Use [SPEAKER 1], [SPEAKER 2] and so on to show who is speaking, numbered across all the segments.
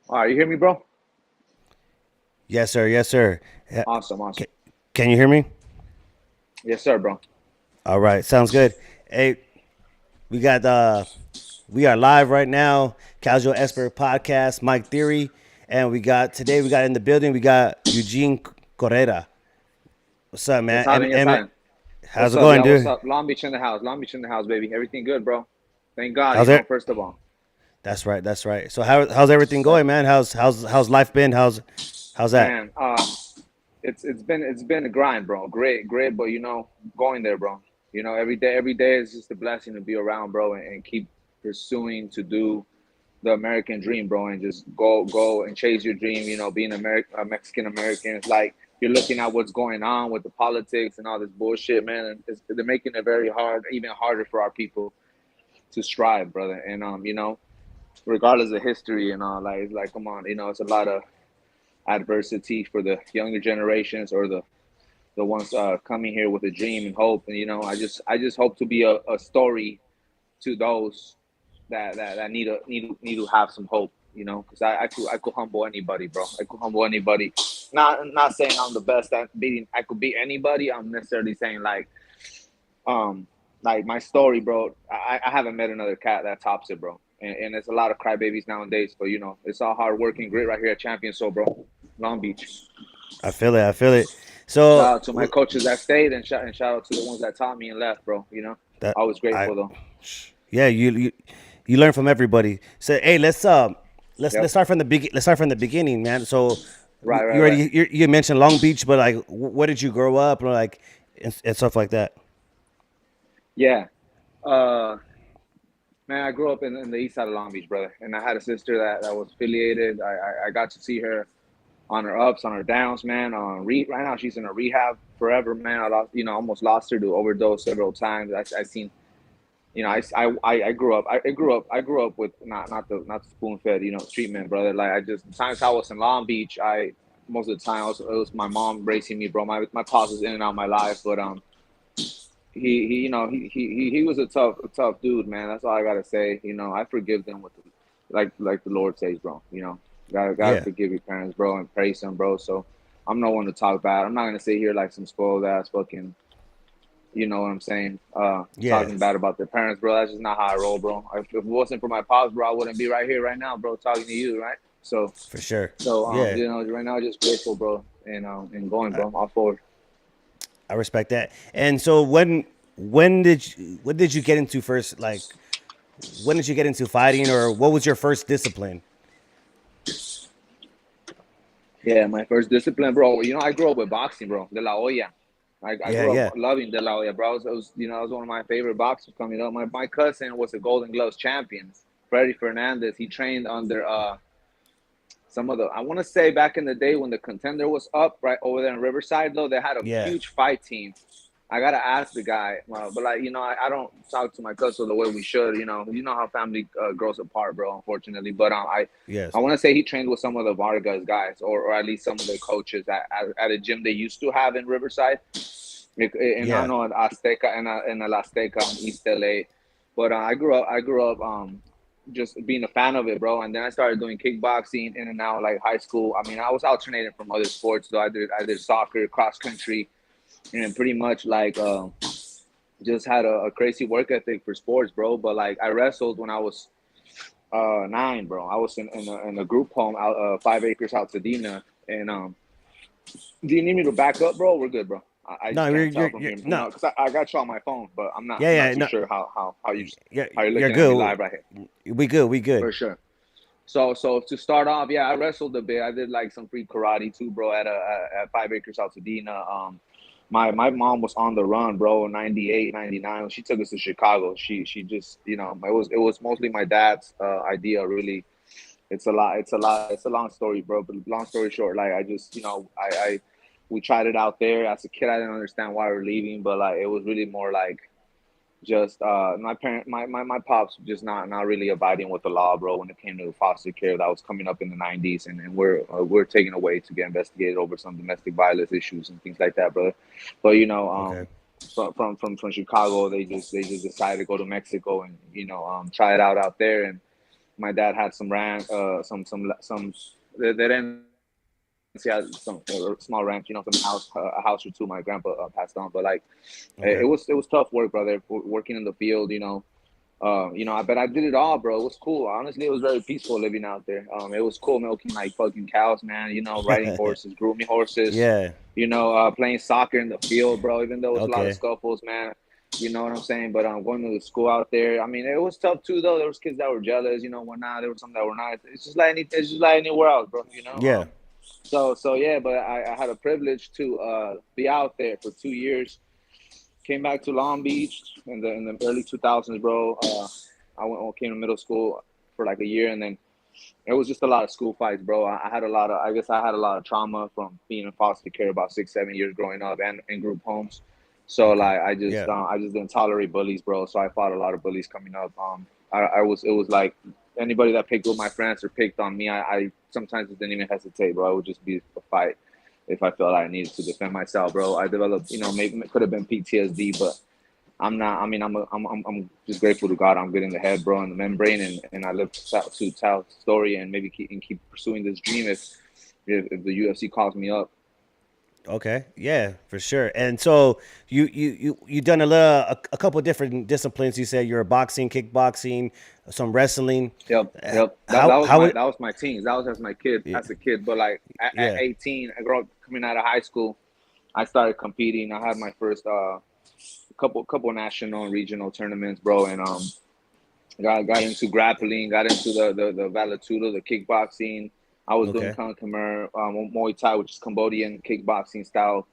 [SPEAKER 1] All right, you hear me, bro?
[SPEAKER 2] Yes, sir. Yes, sir.
[SPEAKER 1] Awesome,
[SPEAKER 2] Can,
[SPEAKER 1] awesome.
[SPEAKER 2] can you hear me?
[SPEAKER 1] Yes, sir, bro.
[SPEAKER 2] All right. Sounds good. Hey, we got we are live right now. Casual Expert Podcast, Mike Theory, and we got in the building. We got Eugene Correa. What's up,
[SPEAKER 1] Yes,
[SPEAKER 2] man?
[SPEAKER 1] Ivan. Yes, Ivan.
[SPEAKER 2] How's
[SPEAKER 1] What's
[SPEAKER 2] it
[SPEAKER 1] up?
[SPEAKER 2] going,
[SPEAKER 1] Yeah, what's
[SPEAKER 2] dude?
[SPEAKER 1] up? Long Beach in the house. Long Beach in the house, baby. Everything good, bro. Thank God,
[SPEAKER 2] How's it?
[SPEAKER 1] first of all.
[SPEAKER 2] That's right. That's right. So how's everything going, man? How's life been? How's that?
[SPEAKER 1] Man, it's been a grind, bro. Great, great, but going there, bro. Every day is just a blessing to be around, bro, and keep pursuing to do the American dream, bro, and just go and chase your dream. Being Mexican American, it's like you're looking at what's going on with the politics and all this bullshit, man. And they're making it very hard, even harder for our people to strive, brother. And regardless of history and all, like it's like, come on, it's a lot of adversity for the younger generations or the ones coming here with a dream and hope. And I just hope to be a story to those that need to have some hope. Because I could humble anybody, bro. I could humble anybody. Not saying I'm the best at beating. I could beat anybody. I'm necessarily saying um like my story, bro. I haven't met another cat that tops it, bro. And it's a lot of crybabies nowadays, but it's all hard working, great right here at Champion. So, bro, Long Beach.
[SPEAKER 2] I feel it. I feel it.
[SPEAKER 1] Shout
[SPEAKER 2] So
[SPEAKER 1] out to my coaches that stayed, and shout out to the ones that taught me and left, bro.
[SPEAKER 2] that
[SPEAKER 1] I was
[SPEAKER 2] I
[SPEAKER 1] grateful though.
[SPEAKER 2] yeah, you learn from everybody. So hey, let's
[SPEAKER 1] Yep.
[SPEAKER 2] start from the let's start from the beginning, man. So
[SPEAKER 1] Right, right,
[SPEAKER 2] you
[SPEAKER 1] right.
[SPEAKER 2] you mentioned Long Beach, but like, where did you grow up, or like, and stuff like that?
[SPEAKER 1] Yeah. Uh, Man, I grew up in the east side of Long Beach, brother, and I had a sister that was affiliated. I got to see her on her ups, on her downs, man. Right now she's in a rehab forever, man. I lost, almost lost her to overdose several times. I seen, I grew up. I grew up with not the spoon fed, treatment, brother. Like I just the times I was in Long Beach, I most of the time it was my mom raising me, bro. My pops was in and out of my life, but he was a tough dude, man. That's all I gotta say. I forgive them with like the Lord says, bro. Gotta
[SPEAKER 2] Yeah,
[SPEAKER 1] forgive your parents, bro, and praise them, bro. So I'm no one to talk bad. I'm not gonna sit here like some spoiled ass fucking, you know what I'm saying?
[SPEAKER 2] yeah,
[SPEAKER 1] Talking bad about their parents, bro. That's just not how I roll, bro. If it wasn't for my pops, bro, I wouldn't be right here right now, bro, talking to you, right? So
[SPEAKER 2] for sure.
[SPEAKER 1] so
[SPEAKER 2] Yeah,
[SPEAKER 1] right now, just grateful, bro, and going,
[SPEAKER 2] I,
[SPEAKER 1] bro. I'm all forward.
[SPEAKER 2] I respect that. And so when did you get into first? Like, when did you get into fighting, or what was your first discipline?
[SPEAKER 1] Yeah, my first discipline, bro. I grew up with boxing, bro. De La Hoya. I
[SPEAKER 2] Yeah,
[SPEAKER 1] grew up
[SPEAKER 2] yeah,
[SPEAKER 1] loving De La Hoya, bro. It was one of my favorite boxers coming up. My cousin was a Golden Gloves champion, Freddie Fernandez. He trained under some of the. I want to say back in the day when the Contender was up right over there in Riverside, though they had a
[SPEAKER 2] yeah,
[SPEAKER 1] huge fight team. I gotta ask the guy, but like I don't talk to my cousin the way we should. You know how family grows apart, bro. Unfortunately, but I
[SPEAKER 2] yes,
[SPEAKER 1] want to say he trained with some of the Vargas guys, or at least some of the coaches at a gym they used to have in Riverside, and I
[SPEAKER 2] yeah.
[SPEAKER 1] know at Azteca and El Azteca in East LA. But I grew up just being a fan of it, bro. And then I started doing kickboxing in and out like high school. I mean, I was alternating from other sports though. I did soccer, cross country, and pretty much like just had a crazy work ethic for sports, bro. But like I wrestled when I was 9, bro. I was in a group home out 5 acres out Sedina. And do you need me to back up, bro? We're good, bro. I
[SPEAKER 2] No,
[SPEAKER 1] just can't tell from
[SPEAKER 2] you're
[SPEAKER 1] here,
[SPEAKER 2] no,
[SPEAKER 1] because I got you on my phone, but I'm not
[SPEAKER 2] yeah,
[SPEAKER 1] I'm not
[SPEAKER 2] yeah,
[SPEAKER 1] too
[SPEAKER 2] no,
[SPEAKER 1] sure how you're
[SPEAKER 2] you're
[SPEAKER 1] looking at me
[SPEAKER 2] good.
[SPEAKER 1] live right here.
[SPEAKER 2] We good, we good.
[SPEAKER 1] For sure. So to start off, yeah, I wrestled a bit. I did like some free karate too, bro. At 5 acres out Sedina. My mom was on the run, bro. In 98, 99. She took us to Chicago. She just it was mostly my dad's idea, really. It's a long story, bro. But long story short, like I just I we tried it out there as a kid. I didn't understand why we are leaving, but like it was really more like just my pops just not really abiding with the law, bro, when it came to foster care that was coming up in the 90s, and we're taken away to get investigated over some domestic violence issues and things like that, brother. But
[SPEAKER 2] Okay.
[SPEAKER 1] from Chicago, they just decided to go to Mexico and try it out there. And My dad had some ranch, they didn't see some small ranch, you know, some house, a house or two. My grandpa passed on, but like it
[SPEAKER 2] Okay.
[SPEAKER 1] was tough work, brother. Working in the field, but I did it all, bro. It was cool. Honestly, it was very peaceful living out there. It was cool milking like fucking cows, man. Riding horses, grooming horses.
[SPEAKER 2] Yeah.
[SPEAKER 1] Playing soccer in the field, bro. Even though it was a lot of
[SPEAKER 2] Okay.
[SPEAKER 1] scuffles, man. You know what I'm saying? But going to the school out there. I mean, it was tough too, though. There was kids that were jealous, whatnot. There were some that were not. It's just like anywhere else, bro.
[SPEAKER 2] Yeah.
[SPEAKER 1] So yeah. But I had a privilege to be out there for 2 years. Came back to Long Beach in the early 2000s, bro. Came to middle school for like a year, and then it was just a lot of school fights, bro. I had a lot of, I guess I had a lot of trauma from being in foster care about 6, 7 years growing up and in group homes. So
[SPEAKER 2] Okay.
[SPEAKER 1] like
[SPEAKER 2] Yeah.
[SPEAKER 1] I just didn't tolerate bullies, bro. So I fought a lot of bullies coming up. It was like anybody that picked with my friends or picked on me, I sometimes didn't even hesitate, bro. I would just be a fight if I felt I needed to defend myself, bro. I developed, maybe it could have been PTSD, but I'm not. I mean, I'm just grateful to God. I'm good in the head, bro, and the membrane, and I live to tell the story and maybe keep pursuing this dream if the UFC calls me up.
[SPEAKER 2] Okay. Yeah, for sure. And so you done a couple different disciplines. You said you're a boxing, kickboxing, some wrestling.
[SPEAKER 1] Yep,
[SPEAKER 2] Uh,
[SPEAKER 1] yep. That
[SPEAKER 2] How
[SPEAKER 1] was
[SPEAKER 2] how
[SPEAKER 1] my
[SPEAKER 2] would
[SPEAKER 1] that was my teens. That was
[SPEAKER 2] yeah,
[SPEAKER 1] as a kid. But like at
[SPEAKER 2] yeah.
[SPEAKER 1] 18, I grew up coming out of high school. I started competing. I had my first couple national and regional tournaments, bro, and got into grappling, got into the Valetudo, the kickboxing. I was doing
[SPEAKER 2] Okay.
[SPEAKER 1] Kung Khmer, Muay Thai, which is Cambodian kickboxing style,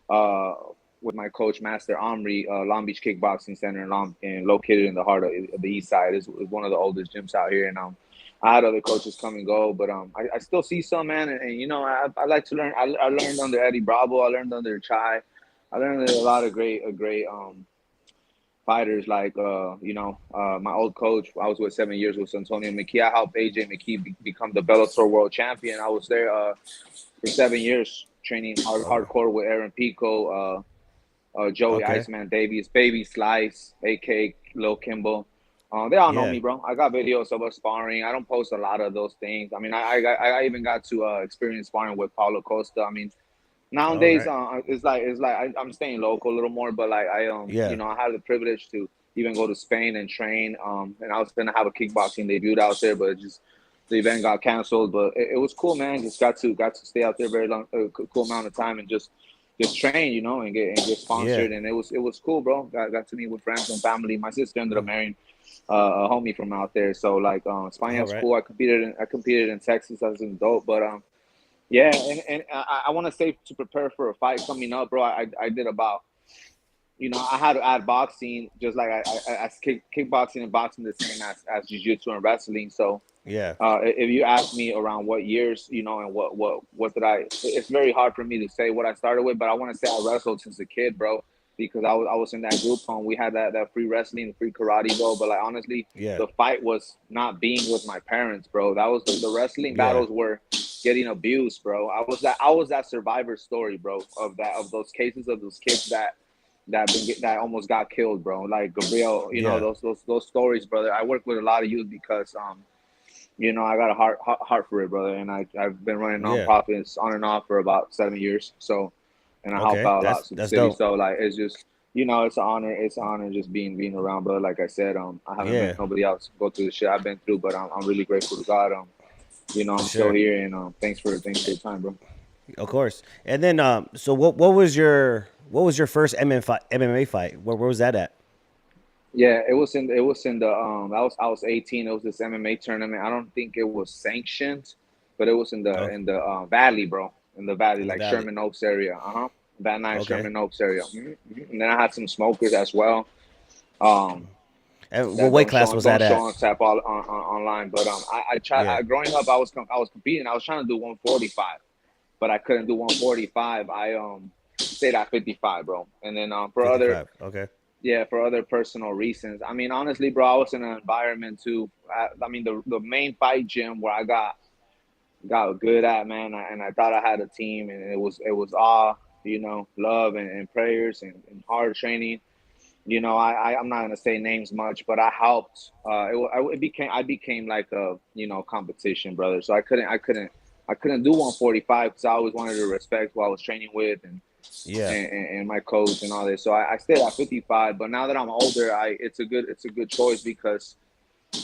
[SPEAKER 1] uh, with my coach, Master Omri, Long Beach Kickboxing Center, and located in the heart of the East Side. Is one of the oldest gyms out here, and I had other coaches come and go, but I still see some, man, and I like to learn. I learned under Eddie Bravo, I learned under Chai, I learned under a lot of great fighters like my old coach I was with 7 years was Antonio McKee. I helped AJ McKee become the Bellator world champion. I was there for 7 years training
[SPEAKER 2] Okay.
[SPEAKER 1] hardcore with Aaron Pico, Joey
[SPEAKER 2] Okay.
[SPEAKER 1] Iceman Davies, Baby Slice, AK Lil Kimbo. They all know
[SPEAKER 2] Yeah.
[SPEAKER 1] me, bro. I got videos of us sparring. I don't post a lot of those things. I mean, I even got to experience sparring with Paulo Costa. I mean,
[SPEAKER 2] All
[SPEAKER 1] nowadays
[SPEAKER 2] right.
[SPEAKER 1] it's like I'm staying local a little more, but like
[SPEAKER 2] Yeah.
[SPEAKER 1] I had the privilege to even go to Spain and train, and I was gonna have a kickboxing debut out there, but the event got canceled. But it was cool, man. Just got to stay out there very long, cool amount of time, and just train, and get
[SPEAKER 2] Yeah.
[SPEAKER 1] sponsored, and it was cool, bro. Got to meet with friends and family. My sister ended up marrying a homie from out there, so like
[SPEAKER 2] All
[SPEAKER 1] Spain's
[SPEAKER 2] right.
[SPEAKER 1] cool. I competed in Texas as an adult, but yeah, and I want to say to prepare for a fight coming up, bro. I did about, I had to add boxing, just like kickboxing and boxing the same as jiu-jitsu and wrestling. So
[SPEAKER 2] Yeah.
[SPEAKER 1] if you ask me around what years, and what did it's very hard for me to say what I started with, but I want to say I wrestled since a kid, bro, because I was in that group home. We had that free wrestling, free karate, bro. But like honestly,
[SPEAKER 2] Yeah.
[SPEAKER 1] the fight was not being with my parents, bro. That was the wrestling
[SPEAKER 2] Yeah.
[SPEAKER 1] battles were getting abused, bro. I was that survivor story, bro, of those cases of those kids that almost got killed, bro. Like Gabriel,
[SPEAKER 2] Yeah.
[SPEAKER 1] those stories, brother. I work with a lot of youth because I got a heart for it, brother, and I've been running
[SPEAKER 2] Yeah.
[SPEAKER 1] nonprofits on and off for about 7 years. So, and I help
[SPEAKER 2] Okay.
[SPEAKER 1] out a lot to the
[SPEAKER 2] That's
[SPEAKER 1] city.
[SPEAKER 2] dope.
[SPEAKER 1] So like it's just it's an honor. It's an honor just being around, brother. Like I said, I haven't met
[SPEAKER 2] Yeah.
[SPEAKER 1] nobody else go through the shit I've been through, but I'm really grateful to God.
[SPEAKER 2] For
[SPEAKER 1] I'm still
[SPEAKER 2] sure.
[SPEAKER 1] here, and thanks for your time, bro.
[SPEAKER 2] Of course. And then so what was your first MMA fight? Where was that at?
[SPEAKER 1] Yeah, it was in the I was 18. It was this MMA tournament. I don't think it was sanctioned, but it was in the
[SPEAKER 2] Oh,
[SPEAKER 1] in the valley, bro. In the valley,
[SPEAKER 2] in the
[SPEAKER 1] like
[SPEAKER 2] valley.
[SPEAKER 1] Sherman Oaks area. Van Nuys,
[SPEAKER 2] Okay.
[SPEAKER 1] Sherman Oaks area. And then I had some smokers as well. Um,
[SPEAKER 2] And what
[SPEAKER 1] that
[SPEAKER 2] weight
[SPEAKER 1] don't
[SPEAKER 2] class
[SPEAKER 1] show
[SPEAKER 2] was that
[SPEAKER 1] don't show
[SPEAKER 2] at?
[SPEAKER 1] on tap online. But I tried.
[SPEAKER 2] Yeah.
[SPEAKER 1] Growing up, I was competing. I was trying to do 145, but I couldn't do 145. I stayed at 55, bro. And then for other
[SPEAKER 2] 55. Okay.
[SPEAKER 1] yeah, for other personal reasons. I mean, honestly, bro, I was in an environment too. I mean, the main fight gym where I got good at, man, and I thought I had a team, and it was all love and prayers and hard training. You know, I'm not gonna say names much, but I helped. I became like a, you know, competition brother. So I couldn't do 145 because I always wanted to respect who I was training with
[SPEAKER 2] Yeah.
[SPEAKER 1] and my coach and all this. So I stayed at 55. But now that I'm older, I it's a good choice because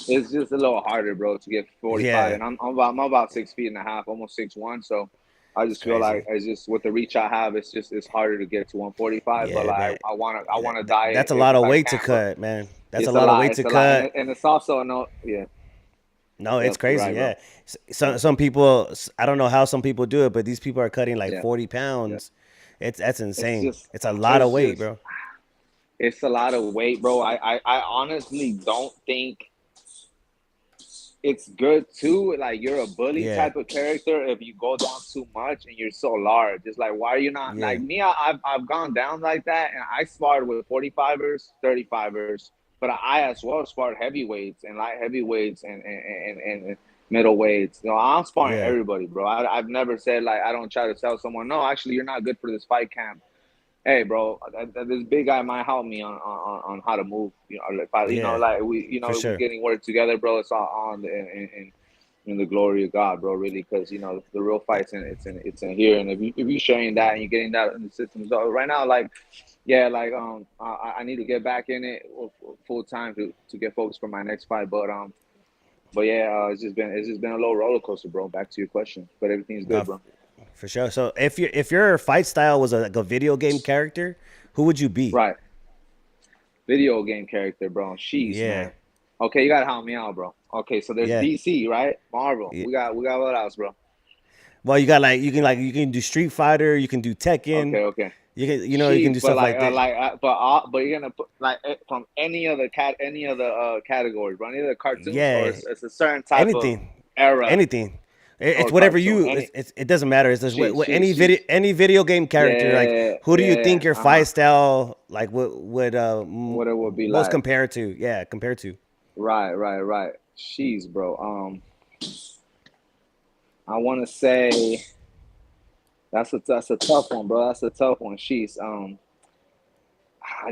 [SPEAKER 1] it's just a little harder, bro, to get 45.
[SPEAKER 2] Yeah.
[SPEAKER 1] And I'm about 6 feet and a half, almost 6'1". So I
[SPEAKER 2] It's
[SPEAKER 1] just feel like
[SPEAKER 2] crazy.
[SPEAKER 1] it's just with the reach I have, it's harder to get to 145. But
[SPEAKER 2] Yeah,
[SPEAKER 1] like
[SPEAKER 2] man.
[SPEAKER 1] I wanna die
[SPEAKER 2] That's a lot
[SPEAKER 1] if
[SPEAKER 2] of
[SPEAKER 1] I
[SPEAKER 2] weight to
[SPEAKER 1] can, bro.
[SPEAKER 2] cut, man. That's a lot of weight to
[SPEAKER 1] It's a lot,
[SPEAKER 2] cut.
[SPEAKER 1] and it's also no, yeah,
[SPEAKER 2] No, it's
[SPEAKER 1] yep, you're
[SPEAKER 2] crazy.
[SPEAKER 1] right, bro.
[SPEAKER 2] Yeah.
[SPEAKER 1] Yep,
[SPEAKER 2] Some people, I don't know how some people do it, but these people are cutting like
[SPEAKER 1] yeah,
[SPEAKER 2] 40
[SPEAKER 1] yeah.
[SPEAKER 2] pounds. That's
[SPEAKER 1] It's
[SPEAKER 2] insane.
[SPEAKER 1] just
[SPEAKER 2] It's a lot of
[SPEAKER 1] it's
[SPEAKER 2] weight,
[SPEAKER 1] just
[SPEAKER 2] bro.
[SPEAKER 1] it's a lot of weight, bro. I honestly don't think it's good too. Like you're a bully
[SPEAKER 2] Yeah.
[SPEAKER 1] type of character if you go down too much and you're so large. It's like why are you not
[SPEAKER 2] Yeah.
[SPEAKER 1] like me? I've gone down like that and I sparred with 45ers, 35ers, but I as well sparred heavyweights and light heavyweights and middleweights. You know, I'm sparring
[SPEAKER 2] Yeah.
[SPEAKER 1] everybody, bro. I've never said like I don't try to tell someone no. Actually, you're not good for this fight camp. Hey, bro, this big guy might help me on how to move. You know, if I, you know,
[SPEAKER 2] Yeah.
[SPEAKER 1] like we, you
[SPEAKER 2] For
[SPEAKER 1] know, we
[SPEAKER 2] sure.
[SPEAKER 1] getting work together, bro. It's all on in the glory of God, bro. Really, because you know the real fights and it's in here. And if you sharing that and you're getting that in the system, so right now, like yeah, like I need to get back in it full time to get focused for my next fight. But yeah, it's just been a little roller coaster, bro. Back to your question, but everything's
[SPEAKER 2] No,
[SPEAKER 1] good, bro.
[SPEAKER 2] for sure. So if your fight style was like a video game character, who would you be?
[SPEAKER 1] Right. Video game character, bro. Sheesh,
[SPEAKER 2] Yeah.
[SPEAKER 1] man. Okay, you gotta help me out, bro. Okay, so there's
[SPEAKER 2] Yeah.
[SPEAKER 1] DC, right? Marvel.
[SPEAKER 2] Yeah.
[SPEAKER 1] We got what else, bro?
[SPEAKER 2] Well, you got you can do Street Fighter, you can do Tekken,
[SPEAKER 1] Okay, okay.
[SPEAKER 2] you can
[SPEAKER 1] Sheesh,
[SPEAKER 2] do stuff like that.
[SPEAKER 1] but you're gonna put like from any other categories, bro. Any other cartoons, or
[SPEAKER 2] Yeah.
[SPEAKER 1] it's a certain type of
[SPEAKER 2] Anything.
[SPEAKER 1] era
[SPEAKER 2] Anything. It's
[SPEAKER 1] or
[SPEAKER 2] whatever
[SPEAKER 1] cartoon.
[SPEAKER 2] you.
[SPEAKER 1] Any
[SPEAKER 2] It doesn't matter. It's just
[SPEAKER 1] sheesh, sheesh.
[SPEAKER 2] any video game character. Like,
[SPEAKER 1] Yeah,
[SPEAKER 2] who do you
[SPEAKER 1] yeah.
[SPEAKER 2] think your
[SPEAKER 1] Uh huh.
[SPEAKER 2] fight style like would
[SPEAKER 1] What it would be
[SPEAKER 2] most
[SPEAKER 1] like?
[SPEAKER 2] compare to? Yeah, compare to.
[SPEAKER 1] Right, right, right. Sheesh, bro. I want to say. That's a tough one, bro. That's a tough one. She's I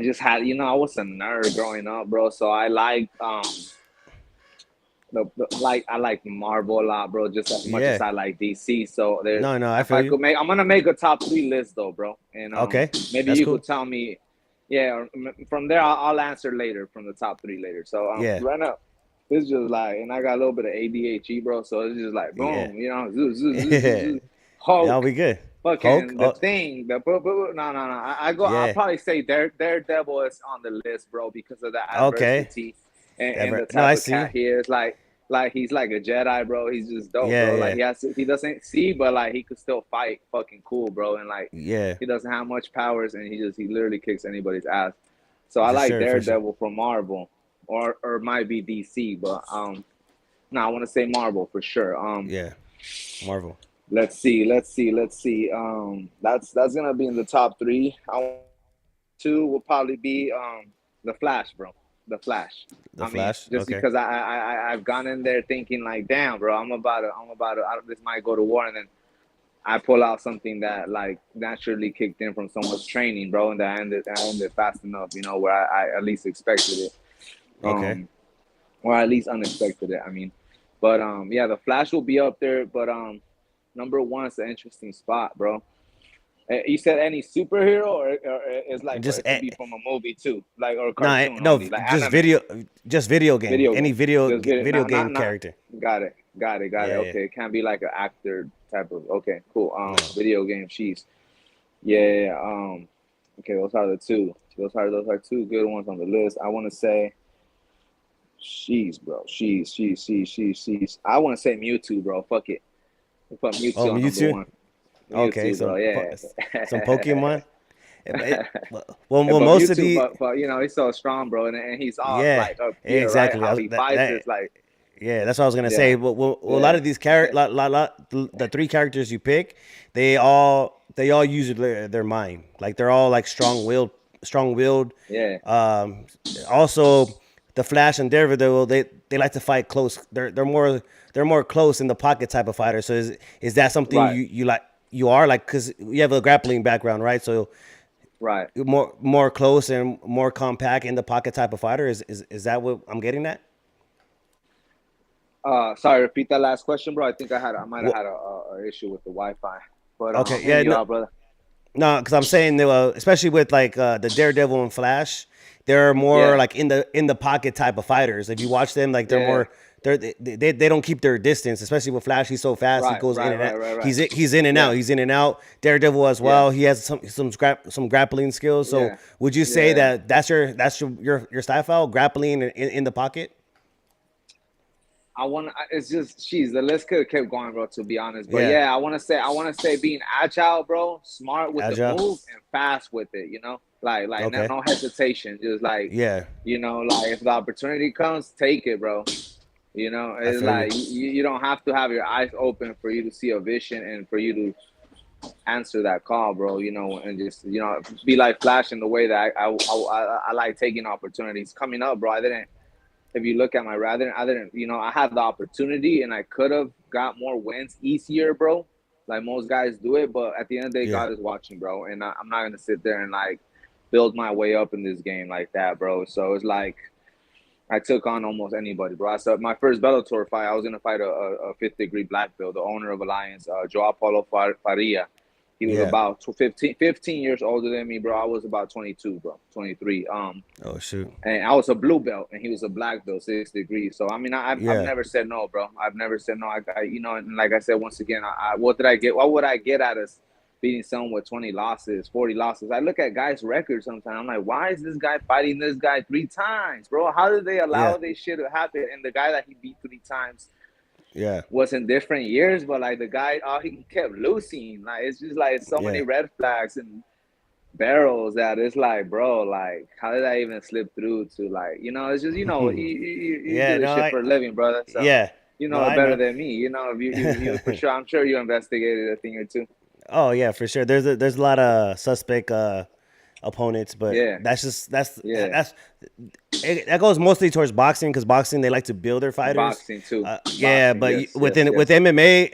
[SPEAKER 1] just had I was a nerd growing up, bro. So I like like I like Marvel a lot, bro. Just as much as
[SPEAKER 2] Yeah.
[SPEAKER 1] I like DC. So there,
[SPEAKER 2] No, no, I
[SPEAKER 1] if
[SPEAKER 2] feel
[SPEAKER 1] I
[SPEAKER 2] you.
[SPEAKER 1] could make, I'm gonna make a top three list though, bro. And
[SPEAKER 2] Okay,
[SPEAKER 1] maybe
[SPEAKER 2] that's
[SPEAKER 1] you
[SPEAKER 2] cool.
[SPEAKER 1] could tell me, yeah. From there, I'll answer later from the top three later. So
[SPEAKER 2] Yeah,
[SPEAKER 1] right now, it's just like, and I got a little bit of ADHD, bro. So it's just like
[SPEAKER 2] yeah,
[SPEAKER 1] boom, zoo, zoo, zoo, zoo,
[SPEAKER 2] yeah.
[SPEAKER 1] zoo.
[SPEAKER 2] Y'all
[SPEAKER 1] Hulk,
[SPEAKER 2] be good. Hulk.
[SPEAKER 1] fucking the
[SPEAKER 2] Oh,
[SPEAKER 1] thing, no, no, no. I go. I'll
[SPEAKER 2] yeah.
[SPEAKER 1] probably say Daredevil is on the list, bro, because of the
[SPEAKER 2] Okay.
[SPEAKER 1] adversity and
[SPEAKER 2] Ever.
[SPEAKER 1] the
[SPEAKER 2] No,
[SPEAKER 1] type
[SPEAKER 2] I
[SPEAKER 1] of cat
[SPEAKER 2] see.
[SPEAKER 1] he is. Like he's like a Jedi, bro. He's just dope,
[SPEAKER 2] Yeah,
[SPEAKER 1] bro. Like
[SPEAKER 2] yeah,
[SPEAKER 1] he doesn't see, but like he could still fight. Fucking cool, bro. And like
[SPEAKER 2] yeah.
[SPEAKER 1] he doesn't have much powers, and he literally kicks anybody's ass. So I
[SPEAKER 2] For
[SPEAKER 1] like
[SPEAKER 2] sure, for sure.
[SPEAKER 1] Daredevil from Marvel, or it might be DC, but no, I want to say Marvel for sure.
[SPEAKER 2] Yeah, Marvel.
[SPEAKER 1] Let's see. That's gonna be in the top three. I want two will probably be the Flash, bro. The Flash.
[SPEAKER 2] The
[SPEAKER 1] I mean,
[SPEAKER 2] Flash.
[SPEAKER 1] just
[SPEAKER 2] Okay.
[SPEAKER 1] because I've gone in there thinking like, damn, bro, I'm about to this might go to war, and then I pull out something that like naturally kicked in from someone's training, bro, and I ended fast enough, where I at least expected it,
[SPEAKER 2] Okay.
[SPEAKER 1] um, or at least unexpected it. I mean, but yeah, the Flash will be up there, but number one is an interesting spot, bro. You said any superhero, or it's like
[SPEAKER 2] Just
[SPEAKER 1] it could be from a movie too, like or a
[SPEAKER 2] no,
[SPEAKER 1] cartoon
[SPEAKER 2] no,
[SPEAKER 1] only, like anime,
[SPEAKER 2] just video game.
[SPEAKER 1] video
[SPEAKER 2] Any
[SPEAKER 1] game, just video,
[SPEAKER 2] video
[SPEAKER 1] not
[SPEAKER 2] game
[SPEAKER 1] not.
[SPEAKER 2] character.
[SPEAKER 1] Got it.
[SPEAKER 2] Yeah, yeah.
[SPEAKER 1] Okay, it can't be like an actor type of. Okay, cool.
[SPEAKER 2] No.
[SPEAKER 1] Video game. She's yeah. Okay, those are the two. Those are two good ones on the list. I want to say, she's bro. She's. I want to say Mewtwo, bro. Fuck it. We put
[SPEAKER 2] Oh,
[SPEAKER 1] Mewtwo on number
[SPEAKER 2] Mewtwo.
[SPEAKER 1] one.
[SPEAKER 2] Okay,
[SPEAKER 1] Mewtwo, bro. Yeah.
[SPEAKER 2] some Pokemon. Well,
[SPEAKER 1] But
[SPEAKER 2] most of
[SPEAKER 1] Mewtwo,
[SPEAKER 2] the
[SPEAKER 1] but he's so strong, bro, and he's all
[SPEAKER 2] yeah,
[SPEAKER 1] like up here, right?
[SPEAKER 2] exactly.
[SPEAKER 1] How he fights is like,
[SPEAKER 2] Yeah, that's what I was gonna say.
[SPEAKER 1] yeah,
[SPEAKER 2] A lot
[SPEAKER 1] yeah,
[SPEAKER 2] of these the three characters you pick, they all use their mind. Like they're all like strong willed.
[SPEAKER 1] yeah.
[SPEAKER 2] Um, Also, the Flash and Daredevil, they like to fight close. They're more close in the pocket type of fighter. So is that something
[SPEAKER 1] Right.
[SPEAKER 2] you like? You are like because you have a grappling background, right? So
[SPEAKER 1] Right.
[SPEAKER 2] more close and more compact in the pocket type of fighter. Is that what I'm getting at?
[SPEAKER 1] Sorry, repeat that last question, bro. I think I might have
[SPEAKER 2] Well,
[SPEAKER 1] had a issue with the Wi-Fi, but
[SPEAKER 2] okay,
[SPEAKER 1] hear
[SPEAKER 2] yeah,
[SPEAKER 1] you
[SPEAKER 2] no,
[SPEAKER 1] out, brother.
[SPEAKER 2] no, because I'm saying that, especially with like the Daredevil and Flash, they're more
[SPEAKER 1] Yeah,
[SPEAKER 2] like in the pocket type of fighters. If you watch them, like they're
[SPEAKER 1] yeah,
[SPEAKER 2] more they don't keep their distance. Especially with Flash, he's so fast, he
[SPEAKER 1] right,
[SPEAKER 2] goes in
[SPEAKER 1] right,
[SPEAKER 2] and out.
[SPEAKER 1] right, right, right.
[SPEAKER 2] He's in and out.
[SPEAKER 1] Yeah,
[SPEAKER 2] He's in and out. Daredevil as
[SPEAKER 1] yeah,
[SPEAKER 2] well. He has some grappling skills. So
[SPEAKER 1] yeah,
[SPEAKER 2] would you say
[SPEAKER 1] yeah.
[SPEAKER 2] that that's your style, grappling in the pocket?
[SPEAKER 1] I want. It's just, jeez, the list could have kept going, bro. To be honest, but
[SPEAKER 2] Yeah,
[SPEAKER 1] yeah, I want to say being agile, bro, smart with the
[SPEAKER 2] agile.
[SPEAKER 1] move and fast with it. Like no,
[SPEAKER 2] Okay.
[SPEAKER 1] no hesitation. Just like,
[SPEAKER 2] Yeah,
[SPEAKER 1] like if the opportunity comes, take it, bro.
[SPEAKER 2] I
[SPEAKER 1] It's
[SPEAKER 2] feel you.
[SPEAKER 1] like you don't have to have your eyes open for you to see a vision and for you to answer that call, bro. And just be like Flash in the way that I like taking opportunities coming up, bro. I didn't. If you look at my rather, I didn't. I had the opportunity and I could have got more wins easier, bro. Like most guys do it, but at the end of the day,
[SPEAKER 2] Yeah,
[SPEAKER 1] God is watching, bro. And I'm not gonna sit there and like build my way up in this game like that, bro. So it's like I took on almost anybody, bro. I said my first Bellator fight, I was gonna fight a fifth degree black belt, the owner of Alliance, Joao Paulo Faria. He was
[SPEAKER 2] yeah.
[SPEAKER 1] about 15 years older than me, bro. I was about 22, bro, 23.
[SPEAKER 2] Oh shoot.
[SPEAKER 1] And I was a blue belt, and he was a black belt, 6 degrees. So I mean, I've
[SPEAKER 2] Yeah,
[SPEAKER 1] never said no, bro. I've never said no. And like I said once again, what did I get? What would I get out of beating someone with 20 losses, 40 losses? I look at guys' records sometimes. I'm like, why is this guy fighting this guy 3 times, bro? How did they
[SPEAKER 2] yeah,
[SPEAKER 1] allow this shit to happen? And the guy that he beat 3 times
[SPEAKER 2] yeah,
[SPEAKER 1] was in different years, but like the guy, he kept losing. Like it's just like so many
[SPEAKER 2] yeah,
[SPEAKER 1] red flags and barrels that it's like, bro, like how did I even slip through to like, it's just you
[SPEAKER 2] yeah.
[SPEAKER 1] do this
[SPEAKER 2] No,
[SPEAKER 1] shit for a living, brother. So
[SPEAKER 2] yeah.
[SPEAKER 1] you
[SPEAKER 2] No,
[SPEAKER 1] know it
[SPEAKER 2] I
[SPEAKER 1] better
[SPEAKER 2] know.
[SPEAKER 1] than me. If you for sure, I'm sure you investigated a thing or two.
[SPEAKER 2] Oh yeah, for sure. There's a lot of suspect opponents, but
[SPEAKER 1] Yeah, yeah.
[SPEAKER 2] that goes mostly towards boxing because boxing they like to build their fighters.
[SPEAKER 1] Boxing too.
[SPEAKER 2] Yeah,
[SPEAKER 1] Boxing,
[SPEAKER 2] but
[SPEAKER 1] yes, yes,
[SPEAKER 2] within with
[SPEAKER 1] yes.
[SPEAKER 2] MMA,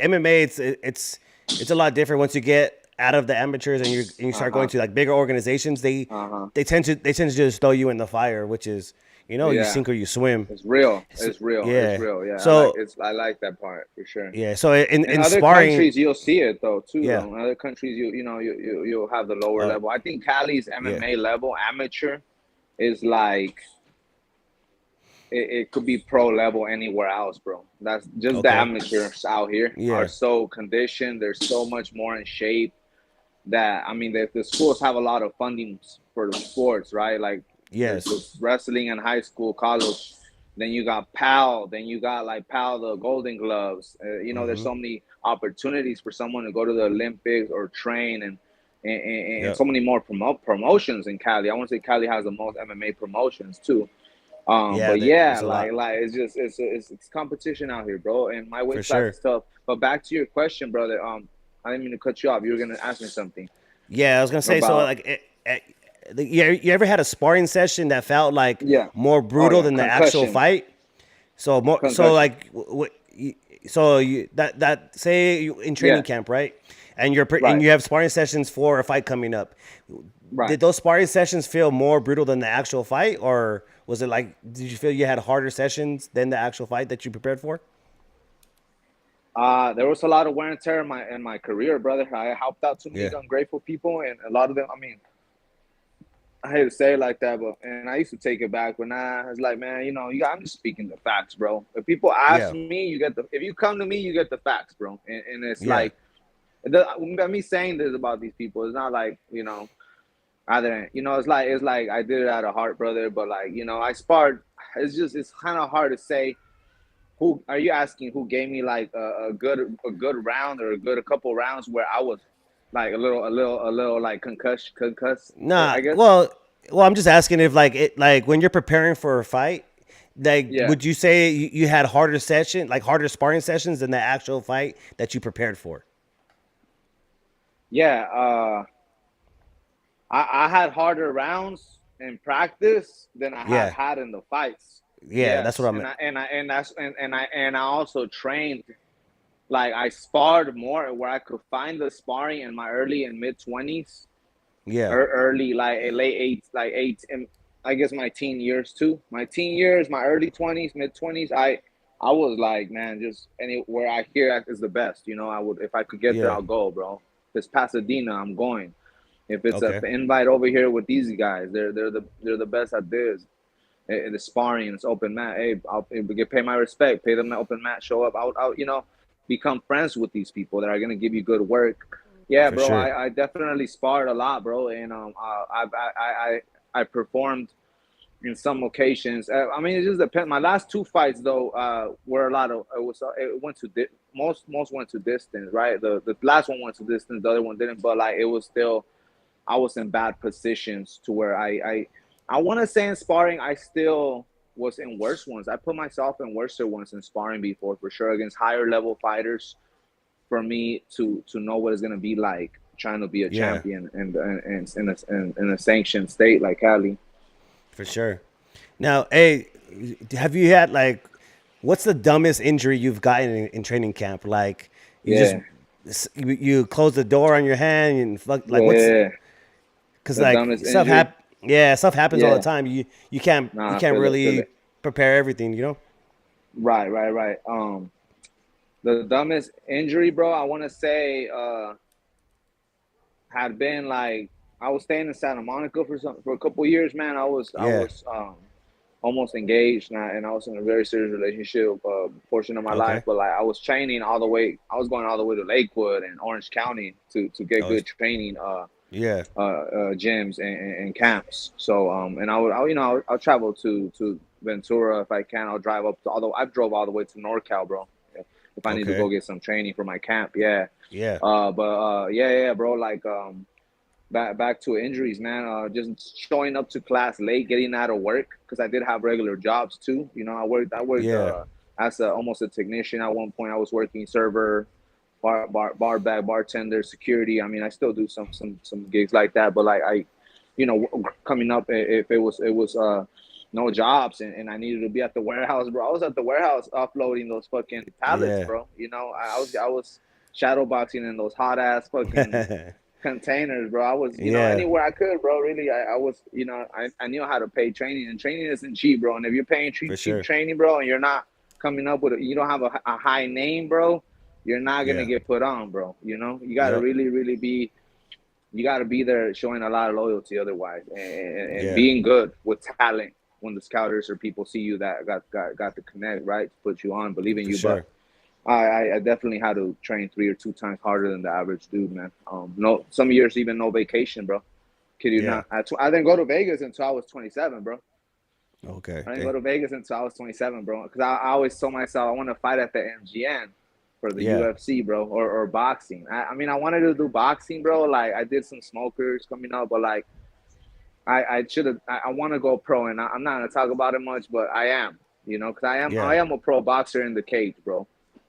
[SPEAKER 2] it's a lot different once you get out of the amateurs and you start going
[SPEAKER 1] Uh-huh.
[SPEAKER 2] to like bigger organizations. They
[SPEAKER 1] Uh-huh.
[SPEAKER 2] they tend to they tend to just throw you in the fire, which is you
[SPEAKER 1] Yeah.
[SPEAKER 2] sink or you swim.
[SPEAKER 1] It's real.
[SPEAKER 2] So,
[SPEAKER 1] It's real. It's
[SPEAKER 2] yeah.
[SPEAKER 1] real. Yeah.
[SPEAKER 2] So
[SPEAKER 1] I like that part for sure.
[SPEAKER 2] yeah. So
[SPEAKER 1] In
[SPEAKER 2] in
[SPEAKER 1] other
[SPEAKER 2] sparring,
[SPEAKER 1] countries, you'll see it though too.
[SPEAKER 2] yeah.
[SPEAKER 1] Though in other countries, you'll have the lower
[SPEAKER 2] Uh,
[SPEAKER 1] level. I think Cali's
[SPEAKER 2] yeah.
[SPEAKER 1] MMA level amateur is like it could be pro level anywhere else, bro. That's just the
[SPEAKER 2] Okay.
[SPEAKER 1] amateurs out here are
[SPEAKER 2] Yeah.
[SPEAKER 1] so conditioned. They're so much more in shape that I mean, the schools have a lot of funding for the sports, right? Like
[SPEAKER 2] Yes.
[SPEAKER 1] there's wrestling in high school, college. Then you got PAL. Then you got like PAL, the Golden Gloves. There's
[SPEAKER 2] Mm-hmm.
[SPEAKER 1] so many opportunities for someone to go to the Olympics or train and
[SPEAKER 2] Yep.
[SPEAKER 1] so many more promotions in Cali. I want to say Cali has the most MMA promotions too.
[SPEAKER 2] Yeah.
[SPEAKER 1] But yeah,
[SPEAKER 2] There's a lot
[SPEAKER 1] it's just it's competition out here, bro. And my
[SPEAKER 2] for
[SPEAKER 1] weight class
[SPEAKER 2] sure.
[SPEAKER 1] is tough. But back to your question, brother. I didn't mean to cut you off. You were gonna ask me something
[SPEAKER 2] Yeah, I was gonna say so.
[SPEAKER 1] about
[SPEAKER 2] Like, you ever had a sparring session that felt like
[SPEAKER 1] yeah.
[SPEAKER 2] more
[SPEAKER 1] Oh
[SPEAKER 2] brutal
[SPEAKER 1] yeah,
[SPEAKER 2] than the actual
[SPEAKER 1] concussion,
[SPEAKER 2] fight? So more, so
[SPEAKER 1] concussion.
[SPEAKER 2] like, so you that say you in training
[SPEAKER 1] Yeah,
[SPEAKER 2] camp, right? And and
[SPEAKER 1] right,
[SPEAKER 2] you have sparring sessions for a fight coming up.
[SPEAKER 1] right.
[SPEAKER 2] Did those sparring sessions feel more brutal than the actual fight, or was it like? Did you feel you had harder sessions than the actual fight that you prepared for?
[SPEAKER 1] There was a lot of wear and tear in my career, brother. I helped out too many
[SPEAKER 2] Yeah,
[SPEAKER 1] ungrateful people, and a lot of them. I mean, I hate to say it like that, but and I used to take it back when I was like, man, I'm just speaking the facts, bro. If people ask
[SPEAKER 2] yeah,
[SPEAKER 1] me, you get the. If you come to me, you get the facts, bro. And it's
[SPEAKER 2] yeah,
[SPEAKER 1] like, me saying this about these people, it's not like I didn't. It's like I did it out of heart, brother. But like I sparred. It's kind of hard to say. Who are you asking? Who gave me like a good round or a couple rounds where I was like a little like concuss,
[SPEAKER 2] nah.
[SPEAKER 1] I guess.
[SPEAKER 2] Well, I'm just asking if like when you're preparing for a fight, like
[SPEAKER 1] Yeah,
[SPEAKER 2] would you say you had harder sparring sessions than the actual fight that you prepared for?
[SPEAKER 1] yeah. I had harder rounds in practice than I had
[SPEAKER 2] Yeah,
[SPEAKER 1] had in the fights.
[SPEAKER 2] yeah, that's what
[SPEAKER 1] Yes,
[SPEAKER 2] I
[SPEAKER 1] and
[SPEAKER 2] meant.
[SPEAKER 1] I also trained. Like I sparred more where I could find the sparring in my early and mid 20s
[SPEAKER 2] Yeah.
[SPEAKER 1] early, like late eight, like eight, and I guess my teen years too. My teen years, my early 20s, mid 20s. I was like, man, just anywhere I hear is the best. You know, I would if I could get there,
[SPEAKER 2] Yeah.
[SPEAKER 1] I'll go, bro. If it's Pasadena, I'm going. If it's a
[SPEAKER 2] Okay.
[SPEAKER 1] invite over here with these guys, they're the best at this. The sparring, it's open mat. Hey, I'll pay my respect, pay them the open mat, show up. I'll become friends with these people that are gonna give you good work. Yeah,
[SPEAKER 2] For
[SPEAKER 1] bro,
[SPEAKER 2] sure.
[SPEAKER 1] I definitely sparred a lot, bro, and I performed in some occasions. I mean, it just depends. My last two fights though were a lot of it went to most went to distance, right? The last one went to distance, the other one didn't, but like it was still I was in bad positions to where I want to say in sparring I still was in worse ones. I put myself in worse ones in sparring before for sure against higher level fighters for me to know what it's gonna be like trying to be a
[SPEAKER 2] Yeah.
[SPEAKER 1] champion in a sanctioned state like Cali.
[SPEAKER 2] For sure. Now, hey, have you had like, what's the dumbest injury you've gotten in training camp? Like, you just
[SPEAKER 1] Yeah,
[SPEAKER 2] you close the door on your hand and fuck. Like, what's
[SPEAKER 1] yeah.
[SPEAKER 2] because
[SPEAKER 1] The
[SPEAKER 2] like
[SPEAKER 1] dumbest injury.
[SPEAKER 2] yeah, stuff happens all the
[SPEAKER 1] Yeah,
[SPEAKER 2] time. You
[SPEAKER 1] nah, I
[SPEAKER 2] can't
[SPEAKER 1] feel
[SPEAKER 2] really
[SPEAKER 1] it.
[SPEAKER 2] prepare everything. You know.
[SPEAKER 1] Right, right, right. The dumbest injury, bro. I want to say had been like I was staying in Santa Monica for a couple years, man. I
[SPEAKER 2] Yeah.
[SPEAKER 1] was almost engaged and I was in a very serious relationship portion of my life.
[SPEAKER 2] Okay.
[SPEAKER 1] But like I was training all the way. I was going all the way to Lakewood and Orange County to get
[SPEAKER 2] Oh,
[SPEAKER 1] good training
[SPEAKER 2] yeah.
[SPEAKER 1] gyms and camps. So and I'll travel to Ventura if I can. I'll drive up to although I've drove all the way to NorCal, bro. If I need to
[SPEAKER 2] Okay.
[SPEAKER 1] go get some training for my camp, yeah.
[SPEAKER 2] Yeah.
[SPEAKER 1] But yeah, bro. Like back to injuries, man. Just showing up to class late, getting out of work because I did have regular jobs too. You know, I worked
[SPEAKER 2] Yeah.
[SPEAKER 1] as almost a technician at one point. I was working server, bar back, bartender, security. I mean, I still do some gigs like that. But like coming up, if it was no jobs and I needed to be at the warehouse, bro. I was at the warehouse uploading those fucking pallets,
[SPEAKER 2] Yeah.
[SPEAKER 1] bro. I was shadow boxing in those hot ass fucking containers, bro. I was,
[SPEAKER 2] Yeah.
[SPEAKER 1] anywhere I could, bro. Really, I was, I knew how to pay training, and training isn't cheap, bro. And if you're paying
[SPEAKER 2] For
[SPEAKER 1] cheap
[SPEAKER 2] sure.
[SPEAKER 1] training, bro, and you're not coming up with you don't have a high name, bro, you're not gonna
[SPEAKER 2] Yeah.
[SPEAKER 1] get put on, bro. You gotta
[SPEAKER 2] Yep.
[SPEAKER 1] really, really be, you gotta be there showing a lot of loyalty, otherwise, and
[SPEAKER 2] Yeah.
[SPEAKER 1] being good with talent. When the scouters or people see you that got the connect right to put you on, believe in
[SPEAKER 2] For
[SPEAKER 1] you, but
[SPEAKER 2] sure.
[SPEAKER 1] I definitely had to train 3 or 2 times harder than the average dude, man. No, some years even no vacation, bro. Kid you
[SPEAKER 2] Yeah.
[SPEAKER 1] not. I didn't go to Vegas until I was 27, bro.
[SPEAKER 2] Okay.
[SPEAKER 1] I didn't go
[SPEAKER 2] Okay.
[SPEAKER 1] to Vegas until I was 27, bro. Because I always told myself I want to fight at the MGM for the
[SPEAKER 2] Yeah.
[SPEAKER 1] UFC, bro, or boxing. I mean, I wanted to do boxing, bro. Like I did some smokers coming up, but like I should have. I want to go pro, and I'm not gonna talk about it much, but I am, because I
[SPEAKER 2] Yeah.
[SPEAKER 1] am a pro boxer in the cage, bro.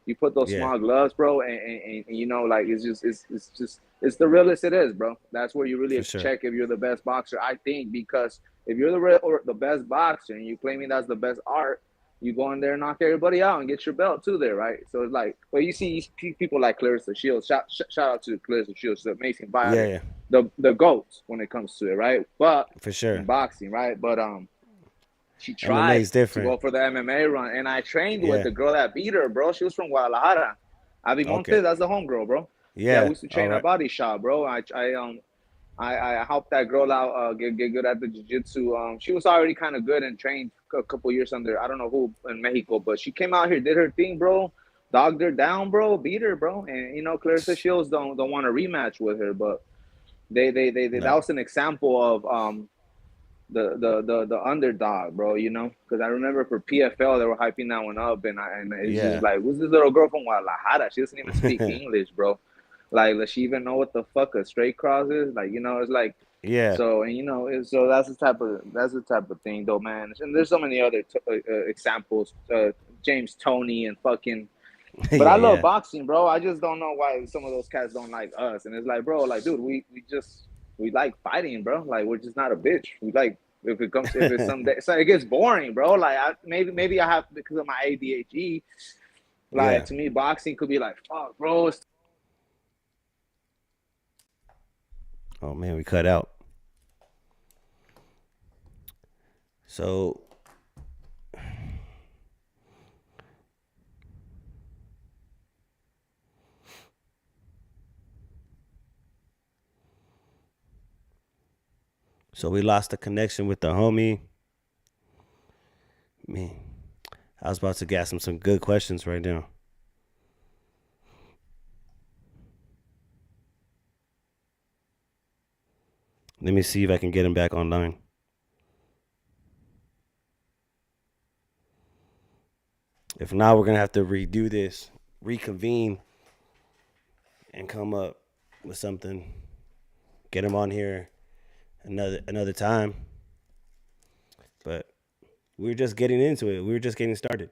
[SPEAKER 1] You put those
[SPEAKER 2] Yeah.
[SPEAKER 1] small gloves, bro, and like it's the realest it is, bro. That's where you
[SPEAKER 2] For
[SPEAKER 1] really
[SPEAKER 2] sure.
[SPEAKER 1] check if you're the best boxer. I think because if you're the real or the best boxer and you claiming that's the best art, you go in there and knock everybody out and get your belt too there, right? So it's like, well, you see people like Clarissa Shields. Shout out to Clarissa Shields, she's an amazing
[SPEAKER 2] Yeah.
[SPEAKER 1] fighter,
[SPEAKER 2] Yeah.
[SPEAKER 1] the goat when it comes to it, right? But
[SPEAKER 2] For
[SPEAKER 1] in
[SPEAKER 2] sure.
[SPEAKER 1] boxing, right? But she
[SPEAKER 2] MMA
[SPEAKER 1] tried
[SPEAKER 2] is
[SPEAKER 1] to
[SPEAKER 2] different.
[SPEAKER 1] go for the MMA run, and I trained with
[SPEAKER 2] Yeah.
[SPEAKER 1] the girl that beat her, bro. She was from Guadalajara. Avi
[SPEAKER 2] Okay.
[SPEAKER 1] Montes, that's the homegirl, bro. Yeah, we
[SPEAKER 2] Yeah.
[SPEAKER 1] used to
[SPEAKER 2] All
[SPEAKER 1] train at
[SPEAKER 2] right.
[SPEAKER 1] Body Shop, bro. I helped that girl out get good at the jiu-jitsu. She was already kind of good and trained a couple years under I don't know who in Mexico, but she came out here, did her thing, bro. Dogged her down, bro. Beat her, bro. And Clarissa Shields don't want a rematch with her, but they that
[SPEAKER 2] No.
[SPEAKER 1] was an example of the underdog, bro. Because I remember for PFL they were hyping that one up, and it's just
[SPEAKER 2] Yeah.
[SPEAKER 1] like, who's this little girl from Guadalajara? She doesn't even speak English, bro. Like, does she even know what the fuck a straight cross is? Like, it's like,
[SPEAKER 2] Yeah.
[SPEAKER 1] so, and so that's the type of thing, though, man. And there's so many other examples, James Toney and fucking. But I
[SPEAKER 2] Yeah.
[SPEAKER 1] love
[SPEAKER 2] Yeah.
[SPEAKER 1] boxing, bro. I just don't know why some of those cats don't like us. And it's like, bro, like, dude, we like fighting, bro. Like, we're just not a bitch. We like if it's someday, so it gets boring, bro. Like, maybe I have because of my ADHD. Like
[SPEAKER 2] Yeah.
[SPEAKER 1] to me, boxing could be like, fuck, bro.
[SPEAKER 2] Oh man, we cut out. So we lost the connection with the homie. Man, I was about to ask him some good questions right now. Let me see if I can get him back online. If not, we're gonna have to redo this, reconvene, and come up with something. Get him on here another time. But we were just getting into it. We were just getting started.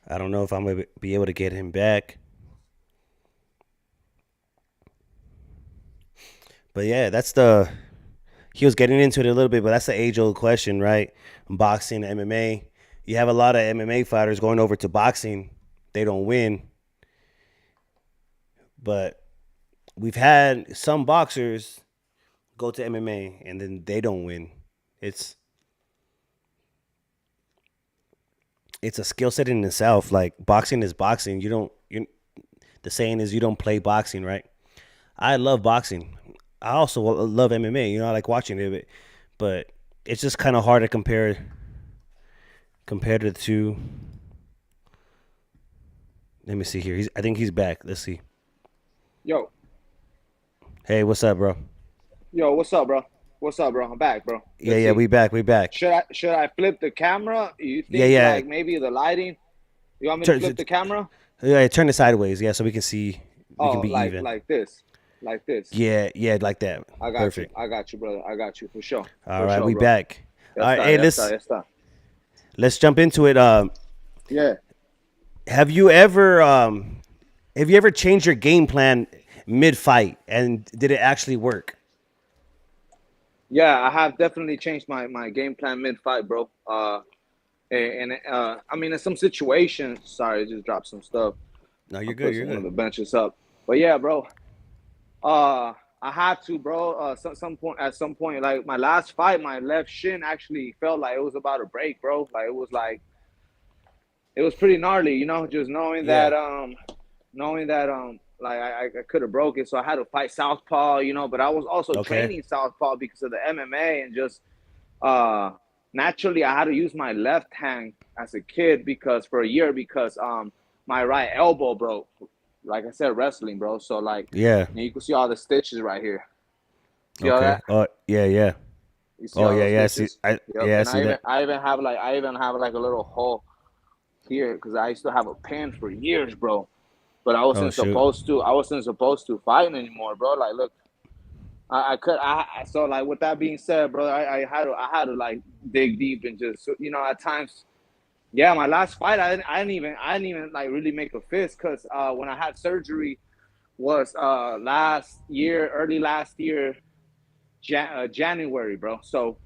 [SPEAKER 2] I don't know if I'm gonna be able to get him back. But yeah, that's the he was getting into it a little bit, but that's the age old question, right? Boxing, MMA. You have a lot of MMA fighters going over to boxing. They don't win. But we've had some boxers go to MMA and then they don't win. It's it's a skill set in itself. Like boxing is boxing. You the saying is you don't play boxing, right? I love boxing. I also love MMA. I like watching it, but it's just kind of hard to compare the two. Let me see here. I think he's back. Let's see.
[SPEAKER 1] Yo,
[SPEAKER 2] Hey, what's up, bro?
[SPEAKER 1] yo, what's up, bro? What's up, bro? I'm back, bro.
[SPEAKER 2] Yeah,
[SPEAKER 1] Let's
[SPEAKER 2] yeah,
[SPEAKER 1] see.
[SPEAKER 2] we back. We back.
[SPEAKER 1] Should I flip the camera? You
[SPEAKER 2] Yeah,
[SPEAKER 1] think
[SPEAKER 2] yeah.
[SPEAKER 1] like maybe the lighting? You want me to
[SPEAKER 2] Turn,
[SPEAKER 1] flip the camera?
[SPEAKER 2] yeah, turn it sideways. Yeah, so we can see. We can
[SPEAKER 1] Oh,
[SPEAKER 2] be even.
[SPEAKER 1] like this, like this.
[SPEAKER 2] Yeah, yeah, like that. Perfect.
[SPEAKER 1] I got you, brother. I got you
[SPEAKER 2] All
[SPEAKER 1] for
[SPEAKER 2] right,
[SPEAKER 1] sure,
[SPEAKER 2] we
[SPEAKER 1] bro.
[SPEAKER 2] back.
[SPEAKER 1] Ya
[SPEAKER 2] All right,
[SPEAKER 1] está,
[SPEAKER 2] hey,
[SPEAKER 1] ya está, ya está.
[SPEAKER 2] let's jump into it.
[SPEAKER 1] Yeah,
[SPEAKER 2] Have you ever changed your game plan mid fight, and did it actually work?
[SPEAKER 1] yeah. I have definitely changed my game plan mid fight, bro. I mean, in some situations, sorry, I just dropped some stuff.
[SPEAKER 2] No,
[SPEAKER 1] I
[SPEAKER 2] you're good.
[SPEAKER 1] put
[SPEAKER 2] You're
[SPEAKER 1] one of
[SPEAKER 2] good.
[SPEAKER 1] the benches up, but yeah, bro. I had to, bro. At some point, like my last fight, my left shin actually felt like it was about to break, bro. Like it was pretty gnarly, just
[SPEAKER 2] Yeah.
[SPEAKER 1] knowing that like I could have broke it, so I had to fight southpaw, but I was also
[SPEAKER 2] Okay.
[SPEAKER 1] training southpaw because of the MMA and just uh naturally I had to use my left hand as a kid because for a year because my right elbow broke. Like I said, wrestling, bro. So like
[SPEAKER 2] Yeah.
[SPEAKER 1] you can see all the stitches right here. See all
[SPEAKER 2] Okay.
[SPEAKER 1] that?
[SPEAKER 2] Oh, yeah, yeah.
[SPEAKER 1] You see
[SPEAKER 2] Oh,
[SPEAKER 1] all
[SPEAKER 2] yeah,
[SPEAKER 1] those
[SPEAKER 2] yeah. See,
[SPEAKER 1] stitches? Yep.
[SPEAKER 2] I
[SPEAKER 1] And
[SPEAKER 2] see that.
[SPEAKER 1] I even have like a little hole here because I used to have a pin for years, bro. But
[SPEAKER 2] Oh, shoot.
[SPEAKER 1] I wasn't supposed to fight anymore, bro. Like, look, I could, so like with that being said, bro, I had to like dig deep and just, at times, yeah, my last fight, I didn't even like really make a fist because when I had surgery was last year, early last year, January, bro. So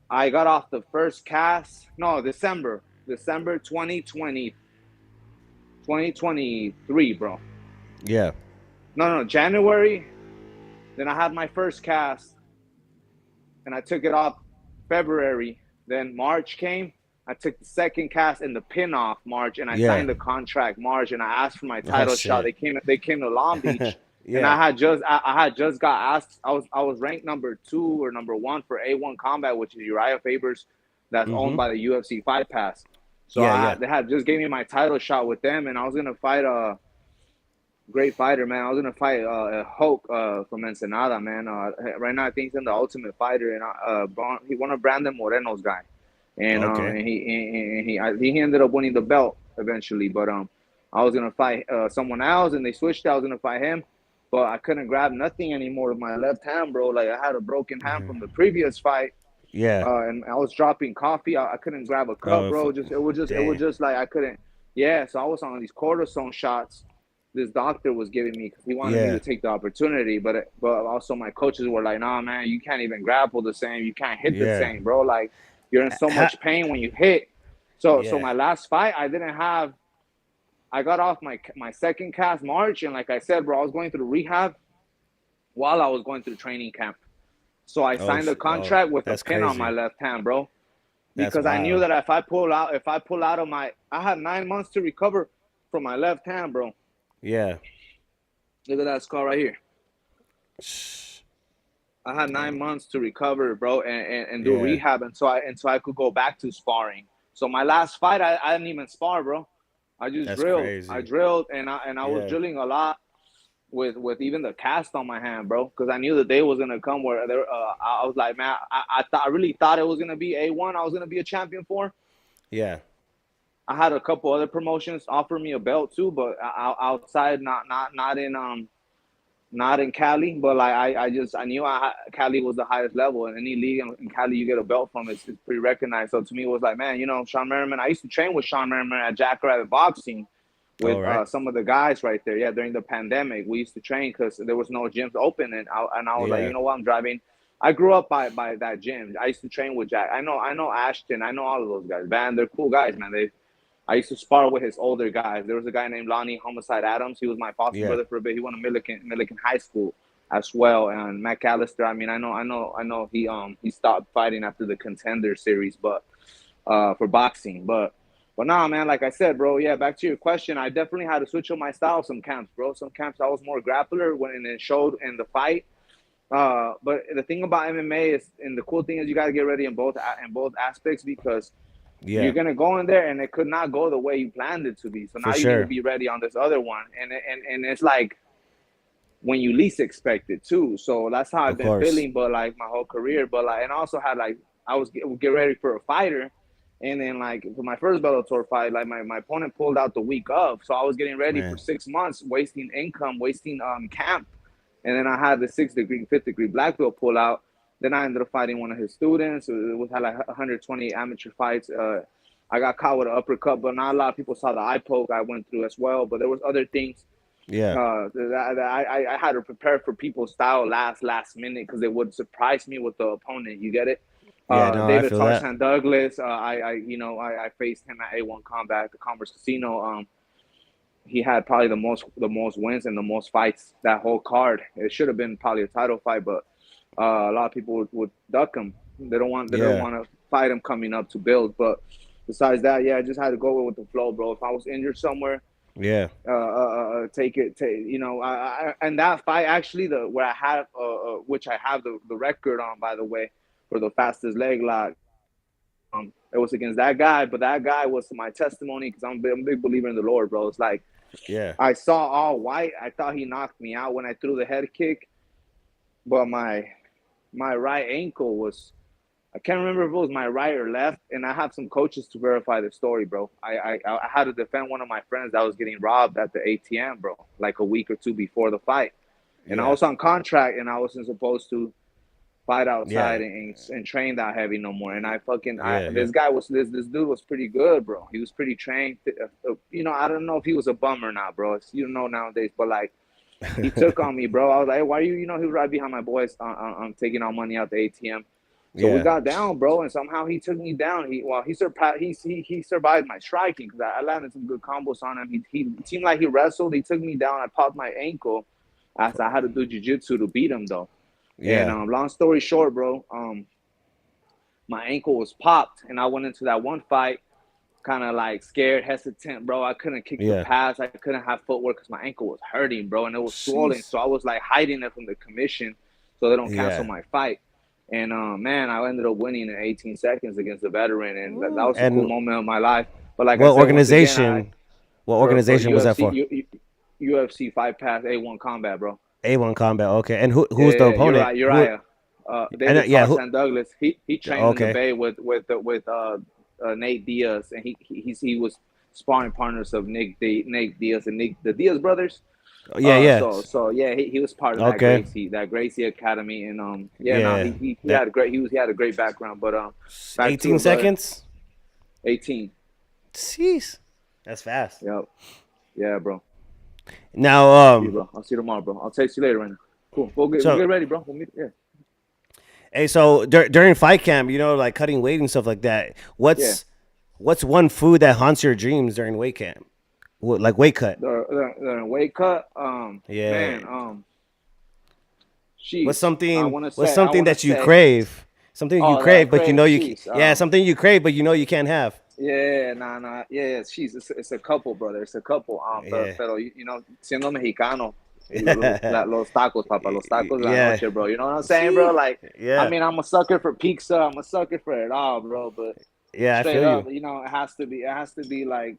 [SPEAKER 1] I got off the first cast, no, December 2023, bro.
[SPEAKER 2] Yeah.
[SPEAKER 1] No, January. Then I had my first cast, and I took it off February. Then March came. I took the second cast in the pin off March, and I
[SPEAKER 2] Yeah.
[SPEAKER 1] signed the contract March, and I asked for my
[SPEAKER 2] Oh,
[SPEAKER 1] title shot.
[SPEAKER 2] shit.
[SPEAKER 1] They came to Long Beach, and
[SPEAKER 2] Yeah.
[SPEAKER 1] I had just got asked. I was ranked number 2 or number 1 for A1 Combat, which is Uriah Faber's, that's owned
[SPEAKER 2] Mm-hmm.
[SPEAKER 1] by the UFC Fight Pass. So
[SPEAKER 2] Yeah, yeah.
[SPEAKER 1] they had just gave me my title shot with them, and I was gonna fight great fighter, man. I was gonna fight Hulk from Ensenada, man. Right now, I think he's in the Ultimate Fighter, and he one of Brandon Moreno's guy,
[SPEAKER 2] Okay.
[SPEAKER 1] he ended up winning the belt eventually. But I was gonna fight someone else, and they switched. I was gonna fight him, but I couldn't grab nothing anymore with my left hand, bro. Like I had a broken hand from the previous fight,
[SPEAKER 2] Yeah.
[SPEAKER 1] and I was dropping coffee. I couldn't grab a cup,
[SPEAKER 2] Oh,
[SPEAKER 1] bro. It was
[SPEAKER 2] damn.
[SPEAKER 1] just like I couldn't. Yeah, so I was on these cortisone shots. This doctor was giving me because he wanted me
[SPEAKER 2] Yeah.
[SPEAKER 1] to take the opportunity, but also my coaches were like, "Nah, man, you can't even grapple the same. You can't hit the
[SPEAKER 2] Yeah.
[SPEAKER 1] same, bro. Like you're in so
[SPEAKER 2] Ha-
[SPEAKER 1] much pain when you hit." So
[SPEAKER 2] yeah.
[SPEAKER 1] my last fight, I got off my second cast March, and like I said, bro, I was going through rehab while I was going through training camp. So I signed a
[SPEAKER 2] Oh,
[SPEAKER 1] contract with a
[SPEAKER 2] that's
[SPEAKER 1] pin on my
[SPEAKER 2] crazy.
[SPEAKER 1] left hand, bro,
[SPEAKER 2] That's
[SPEAKER 1] because I knew
[SPEAKER 2] wild.
[SPEAKER 1] that if I pull out of my, I had 9 months to recover from my left hand, bro.
[SPEAKER 2] Yeah.
[SPEAKER 1] Look at that scar right here. I had 9 months to recover, bro, and do
[SPEAKER 2] Yeah.
[SPEAKER 1] rehab, and so I could go back to sparring. So my last fight, I didn't even spar, bro. I just
[SPEAKER 2] That's
[SPEAKER 1] drilled. I
[SPEAKER 2] crazy.
[SPEAKER 1] drilled, and I was
[SPEAKER 2] Yeah.
[SPEAKER 1] drilling a lot with even the cast on my hand, bro, because I knew the day was gonna come where there. I was like, man, I really thought it was gonna be A1. I was gonna be a champion for.
[SPEAKER 2] Yeah.
[SPEAKER 1] I had a couple other promotions offer me a belt too, but outside, not in Cali, but like I knew Cali was the highest level, and any league in Cali you get a belt from is pretty recognized. So to me, it was like, man, Sean Merriman. I used to train with Sean Merriman at Jackrabbit Boxing with
[SPEAKER 2] All right.
[SPEAKER 1] some of the guys right there. Yeah, during the pandemic, we used to train because there was no gyms open, and I was like,
[SPEAKER 2] Yeah.
[SPEAKER 1] you know what, I'm driving. I grew up by that gym. I used to train with Jack. I know Ashton. I know all of those guys. Man, they're cool guys, man. I used to spar with his older guys. There was a guy named Lonnie Homicide Adams. He was my foster
[SPEAKER 2] Yeah.
[SPEAKER 1] brother for a bit. He went to Milliken High School as well. And Matt Callister. I mean, I know. He stopped fighting after the Contender series, but for boxing. But nah, man. Like I said, bro. Yeah. Back to your question. I definitely had to switch up my style some camps, bro. Some camps I was more grappler when it showed in the fight. But the thing about MMA is, and the cool thing is, you got to get ready in both aspects because you're
[SPEAKER 2] Yeah.
[SPEAKER 1] gonna go in there and it could not go the way you planned it to be. So
[SPEAKER 2] For
[SPEAKER 1] now you need to
[SPEAKER 2] sure.
[SPEAKER 1] be ready on this other one, and it's like when you least expect it too. So that's how I've
[SPEAKER 2] Of
[SPEAKER 1] been
[SPEAKER 2] course.
[SPEAKER 1] feeling, but like my whole career. But like, and I also had like I was get ready for a fighter, and then like for my first Bellator fight, like my opponent pulled out the week of, so I was getting ready for
[SPEAKER 2] Man.
[SPEAKER 1] 6 months, wasting income, wasting camp, and then I had the 6th degree, 5th degree black belt pull out. Then I ended up fighting one of his students. We had like 120 amateur fights. I got caught with an uppercut, but not a lot of people saw the eye poke I went through as well. But there was other things
[SPEAKER 2] Yeah.
[SPEAKER 1] I had to prepare for people's style last minute because it would surprise me with the opponent. You get it?
[SPEAKER 2] Yeah. No, I
[SPEAKER 1] David
[SPEAKER 2] feel that.
[SPEAKER 1] Tarzan Douglas. I faced him at A1 Combat at the Commerce Casino. He had probably the most wins and the most fights that whole card. It should have been probably a title fight, but a lot of people would duck him. They don't
[SPEAKER 2] Yeah.
[SPEAKER 1] want to fight him coming up to build. But besides that, yeah, I just had to go with the flow, bro. If I was injured somewhere,
[SPEAKER 2] Yeah.
[SPEAKER 1] take it. And that fight actually, the where I have, which I have the record on, by the way, for the fastest leg lock. It was against that guy, but that guy was my testimony because I'm a big believer in the Lord, bro. It's like
[SPEAKER 2] Yeah.
[SPEAKER 1] I saw all white. I thought he knocked me out when I threw the head kick, but my right ankle was. I can't remember if it was my right or left, and I have some coaches to verify the story, bro. I had to defend one of my friends that was getting robbed at the ATM, bro, like a week or two before the fight, and I
[SPEAKER 2] Yeah.
[SPEAKER 1] was on contract, and I wasn't supposed to fight outside
[SPEAKER 2] Yeah.
[SPEAKER 1] and train that heavy no more. And
[SPEAKER 2] Yeah. Yeah.
[SPEAKER 1] this guy was this dude was pretty good, bro. He was pretty trained. I don't know if he was a bum or not, bro. It's, nowadays, but like he took on me, bro. I was like, hey, why are you? He was right behind my boys on taking all money out the ATM. So we
[SPEAKER 2] Yeah.
[SPEAKER 1] got down, bro, and somehow he took me down. He survived my striking because I landed some good combos on him. He seemed like he wrestled. He took me down. I popped my ankle, as I had to do jujitsu to beat him though. And
[SPEAKER 2] Yeah.
[SPEAKER 1] long story short, bro, my ankle was popped, and I went into that one fight kind of like scared, hesitant, bro. I couldn't kick the
[SPEAKER 2] Yeah.
[SPEAKER 1] pass. I couldn't have footwork because my ankle was hurting, bro, and it was swollen.
[SPEAKER 2] Jeez.
[SPEAKER 1] So I was like hiding it from the commission so they don't cancel
[SPEAKER 2] Yeah.
[SPEAKER 1] my fight. And man, I ended up winning in 18 seconds against the veteran, and that
[SPEAKER 2] Ooh.
[SPEAKER 1] was a cool
[SPEAKER 2] And
[SPEAKER 1] moment of my life. But like I
[SPEAKER 2] what
[SPEAKER 1] said, once again,
[SPEAKER 2] organization? What
[SPEAKER 1] for
[SPEAKER 2] organization was that
[SPEAKER 1] UFC
[SPEAKER 2] for?
[SPEAKER 1] UFC Fight Pass A1 Combat, bro.
[SPEAKER 2] A1 Combat. Okay. And who's the
[SPEAKER 1] Yeah,
[SPEAKER 2] opponent? Who?
[SPEAKER 1] Uriah.
[SPEAKER 2] And
[SPEAKER 1] David
[SPEAKER 2] yeah. Who?
[SPEAKER 1] Tarzan Douglas. He trained in the
[SPEAKER 2] Okay.
[SPEAKER 1] Bay with Nate Diaz, and he was sparring partners of Nate Diaz and Nick the Diaz brothers.
[SPEAKER 2] Yeah. Yeah.
[SPEAKER 1] So yeah, he was part of
[SPEAKER 2] Okay.
[SPEAKER 1] That Gracie Academy, and yeah, no,
[SPEAKER 2] Yeah.
[SPEAKER 1] he
[SPEAKER 2] That
[SPEAKER 1] had a great he had a great background. But back to
[SPEAKER 2] 18
[SPEAKER 1] it, brother.
[SPEAKER 2] seconds.
[SPEAKER 1] 18.
[SPEAKER 2] Jeez. That's fast.
[SPEAKER 1] Yep. Yeah, bro.
[SPEAKER 2] Now,
[SPEAKER 1] See you, bro. I'll see you tomorrow, bro. I'll text you later, right now. Cool. We'll
[SPEAKER 2] so
[SPEAKER 1] get ready, bro. We'll meet. Yeah.
[SPEAKER 2] hey, so during fight camp, like cutting weight and stuff like that.
[SPEAKER 1] Yeah.
[SPEAKER 2] What's one food that haunts your dreams during weight camp? What, like weight cut?
[SPEAKER 1] The weight cut.
[SPEAKER 2] Yeah.
[SPEAKER 1] Man. Sheesh. I want to
[SPEAKER 2] What's
[SPEAKER 1] say. I
[SPEAKER 2] something
[SPEAKER 1] want to
[SPEAKER 2] that you
[SPEAKER 1] say.
[SPEAKER 2] crave? Something you
[SPEAKER 1] Oh, that I
[SPEAKER 2] crave, but you
[SPEAKER 1] crave.
[SPEAKER 2] know
[SPEAKER 1] Sheesh.
[SPEAKER 2] yeah, something you crave, but you know you can't have.
[SPEAKER 1] Yeah, nah, nah, yeah, she's it's a couple, brother. It's a couple.
[SPEAKER 2] Yeah.
[SPEAKER 1] Pero you know, siendo mexicano, los tacos, papa, los tacos de la
[SPEAKER 2] Yeah.
[SPEAKER 1] noche, bro. You know what I'm saying, bro?
[SPEAKER 2] See?
[SPEAKER 1] Like, I
[SPEAKER 2] Yeah.
[SPEAKER 1] mean, I'm a sucker for pizza. I'm a sucker for it all, bro. But
[SPEAKER 2] Yeah, I
[SPEAKER 1] straight
[SPEAKER 2] feel
[SPEAKER 1] up,
[SPEAKER 2] you.
[SPEAKER 1] you know, it has to be like,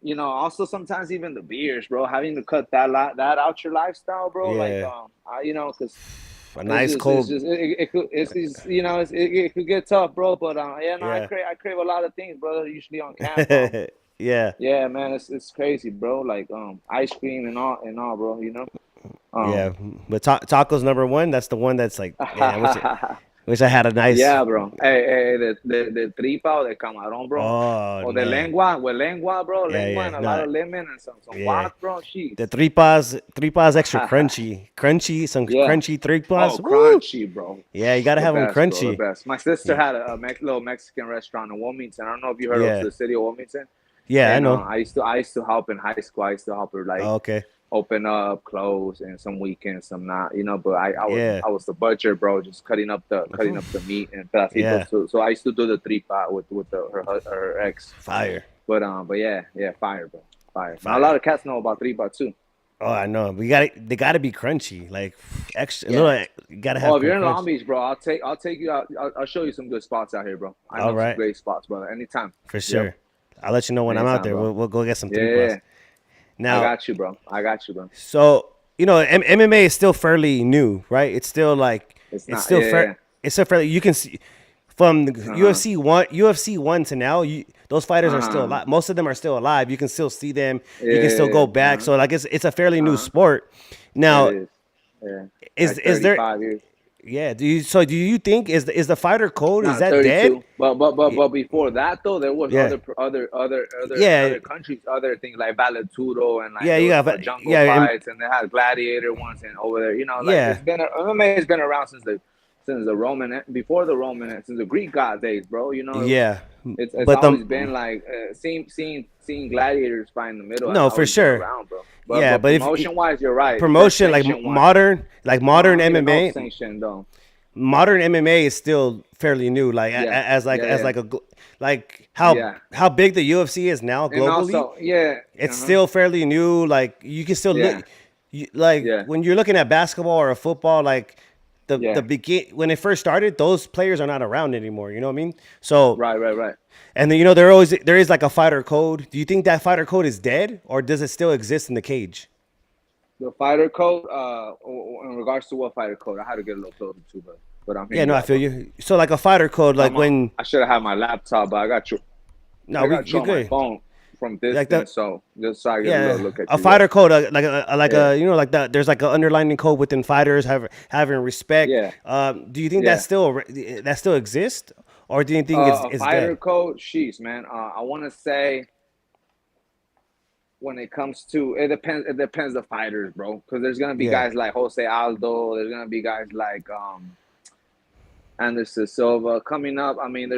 [SPEAKER 1] you know, also sometimes even the beers, bro. Having to cut that out your lifestyle, bro. Like,
[SPEAKER 2] Yeah.
[SPEAKER 1] you know, because
[SPEAKER 2] A nice cold.
[SPEAKER 1] it could get tough, bro. But yeah, no,
[SPEAKER 2] Yeah.
[SPEAKER 1] I crave a lot of things, brother. Usually on camp,
[SPEAKER 2] Yeah.
[SPEAKER 1] yeah, man, it's crazy, bro. Like ice cream and all, bro. You know, um,
[SPEAKER 2] Yeah. But tacos number one, that's the one that's like, man, wish I had a nice.
[SPEAKER 1] yeah, bro. Hey, the tripa o de camarón, bro,
[SPEAKER 2] Oh
[SPEAKER 1] or the
[SPEAKER 2] man.
[SPEAKER 1] lengua, with lengua, bro,
[SPEAKER 2] Yeah,
[SPEAKER 1] lengua
[SPEAKER 2] yeah.
[SPEAKER 1] and a lot
[SPEAKER 2] No.
[SPEAKER 1] of lemon and some
[SPEAKER 2] Yeah.
[SPEAKER 1] guac, bro. Jeez.
[SPEAKER 2] The tripas extra crunchy. Crunchy, some
[SPEAKER 1] Yeah.
[SPEAKER 2] crunchy tripas.
[SPEAKER 1] Oh,
[SPEAKER 2] Woo!
[SPEAKER 1] crunchy, bro.
[SPEAKER 2] Yeah, you gotta
[SPEAKER 1] The
[SPEAKER 2] have them
[SPEAKER 1] best, bro. The
[SPEAKER 2] crunchy.
[SPEAKER 1] best. My sister
[SPEAKER 2] Yeah.
[SPEAKER 1] had little Mexican restaurant in Wilmington. I don't know if you heard of
[SPEAKER 2] Yeah.
[SPEAKER 1] the city of Wilmington.
[SPEAKER 2] Yeah, I
[SPEAKER 1] And
[SPEAKER 2] know.
[SPEAKER 1] I used to help in high school. I used to help her like
[SPEAKER 2] Oh, okay.
[SPEAKER 1] open up, close, and some weekends, some not. You know, but
[SPEAKER 2] Yeah.
[SPEAKER 1] I was the butcher, bro, just cutting up the meat and pedacitos.
[SPEAKER 2] Yeah.
[SPEAKER 1] So I used to do the tripa with her ex.
[SPEAKER 2] Fire.
[SPEAKER 1] But yeah, fire, bro, fire. Not a lot
[SPEAKER 2] Fire.
[SPEAKER 1] of cats know about tripa too.
[SPEAKER 2] Oh, I know. They gotta be crunchy. Like extra a
[SPEAKER 1] Yeah.
[SPEAKER 2] little you gotta
[SPEAKER 1] Oh,
[SPEAKER 2] have
[SPEAKER 1] if you're in
[SPEAKER 2] crunch.
[SPEAKER 1] Long Beach, bro, I'll take you out. I'll show you some good spots out here, bro. I
[SPEAKER 2] All
[SPEAKER 1] know some
[SPEAKER 2] right.
[SPEAKER 1] great spots, brother. Anytime.
[SPEAKER 2] For
[SPEAKER 1] Yep.
[SPEAKER 2] sure. I'll let you know when I'm out
[SPEAKER 1] Anytime,
[SPEAKER 2] there.
[SPEAKER 1] bro.
[SPEAKER 2] We'll go get some
[SPEAKER 1] Yeah,
[SPEAKER 2] three
[SPEAKER 1] yeah,
[SPEAKER 2] plus.
[SPEAKER 1] yeah. I
[SPEAKER 2] Now,
[SPEAKER 1] got you, bro. I got you, bro.
[SPEAKER 2] so you know, MMA is still fairly new, right? It's still like
[SPEAKER 1] It's
[SPEAKER 2] it's
[SPEAKER 1] not.
[SPEAKER 2] still fair.
[SPEAKER 1] Yeah.
[SPEAKER 2] It's still fairly. You can see from the
[SPEAKER 1] Uh huh.
[SPEAKER 2] UFC one to now. Those fighters
[SPEAKER 1] Uh
[SPEAKER 2] are still
[SPEAKER 1] huh.
[SPEAKER 2] alive. Most of them are still alive. You can still see them. You can still
[SPEAKER 1] Yeah.
[SPEAKER 2] go
[SPEAKER 1] Uh
[SPEAKER 2] back.
[SPEAKER 1] huh.
[SPEAKER 2] So like it's a fairly
[SPEAKER 1] Uh
[SPEAKER 2] new
[SPEAKER 1] huh.
[SPEAKER 2] sport.
[SPEAKER 1] It
[SPEAKER 2] Now,
[SPEAKER 1] is. Yeah. Like
[SPEAKER 2] is there?
[SPEAKER 1] 35 years.
[SPEAKER 2] Yeah. Do you think is the fighter code is
[SPEAKER 1] Not
[SPEAKER 2] that dead?
[SPEAKER 1] 32. But
[SPEAKER 2] Y-
[SPEAKER 1] before that though, there was
[SPEAKER 2] Yeah. Yeah.
[SPEAKER 1] other countries, other things like Valeturo and like
[SPEAKER 2] Yeah.
[SPEAKER 1] there
[SPEAKER 2] You
[SPEAKER 1] was
[SPEAKER 2] have
[SPEAKER 1] jungle
[SPEAKER 2] yeah.
[SPEAKER 1] fights and they had gladiator ones and over there. You know, like
[SPEAKER 2] Yeah.
[SPEAKER 1] MMA has been around since the Roman before the Roman since the Greek god days, bro. You know,
[SPEAKER 2] Yeah.
[SPEAKER 1] it's
[SPEAKER 2] But
[SPEAKER 1] always been like seeing gladiators fight in the middle has
[SPEAKER 2] no, for
[SPEAKER 1] always been
[SPEAKER 2] sure.
[SPEAKER 1] around, bro.
[SPEAKER 2] Yeah,
[SPEAKER 1] But
[SPEAKER 2] but if
[SPEAKER 1] promotion wise, you're right. For
[SPEAKER 2] promotion
[SPEAKER 1] sanction wise,
[SPEAKER 2] like
[SPEAKER 1] I
[SPEAKER 2] modern
[SPEAKER 1] don't even know if
[SPEAKER 2] MMA,
[SPEAKER 1] sanction though.
[SPEAKER 2] is still fairly new. Like
[SPEAKER 1] Yeah, yeah,
[SPEAKER 2] as
[SPEAKER 1] yeah,
[SPEAKER 2] like like
[SPEAKER 1] yeah.
[SPEAKER 2] how big the UFC is now
[SPEAKER 1] And
[SPEAKER 2] globally.
[SPEAKER 1] also, yeah,
[SPEAKER 2] It's
[SPEAKER 1] uh-huh.
[SPEAKER 2] still fairly new. Like you can still look,
[SPEAKER 1] Yeah,
[SPEAKER 2] like
[SPEAKER 1] yeah,
[SPEAKER 2] when you're looking at basketball or a football, like the
[SPEAKER 1] yeah.
[SPEAKER 2] begin when it first started, those players are not around anymore. You know what I mean? So
[SPEAKER 1] Right.
[SPEAKER 2] and then there is like a fighter code. Do you think that fighter code is dead or does it still exist in the cage?
[SPEAKER 1] The fighter code, in regards to what fighter code, I had to get a little closer to, but I'm
[SPEAKER 2] Yeah,
[SPEAKER 1] hearing
[SPEAKER 2] no,
[SPEAKER 1] you
[SPEAKER 2] I
[SPEAKER 1] out,
[SPEAKER 2] feel
[SPEAKER 1] bro.
[SPEAKER 2] you. So like a fighter code,
[SPEAKER 1] So
[SPEAKER 2] like when
[SPEAKER 1] I should have had my laptop, but
[SPEAKER 2] no,
[SPEAKER 1] I got you
[SPEAKER 2] you're
[SPEAKER 1] on my
[SPEAKER 2] good.
[SPEAKER 1] phone from
[SPEAKER 2] Like the
[SPEAKER 1] distance, so just so I get a little
[SPEAKER 2] yeah,
[SPEAKER 1] look at
[SPEAKER 2] a
[SPEAKER 1] you, bro.
[SPEAKER 2] fighter code, like
[SPEAKER 1] Yeah,
[SPEAKER 2] a like that. There's like an underlining code within fighters having respect.
[SPEAKER 1] yeah,
[SPEAKER 2] Do you think
[SPEAKER 1] yeah.
[SPEAKER 2] that still exists, or do you think
[SPEAKER 1] A
[SPEAKER 2] it's
[SPEAKER 1] fighter
[SPEAKER 2] dead?
[SPEAKER 1] code, sheesh, man. I want to say when it comes to it depends the fighters, bro. Because there's gonna be
[SPEAKER 2] Yeah,
[SPEAKER 1] guys like Jose Aldo. There's gonna be guys like Anderson Silva coming up. I mean,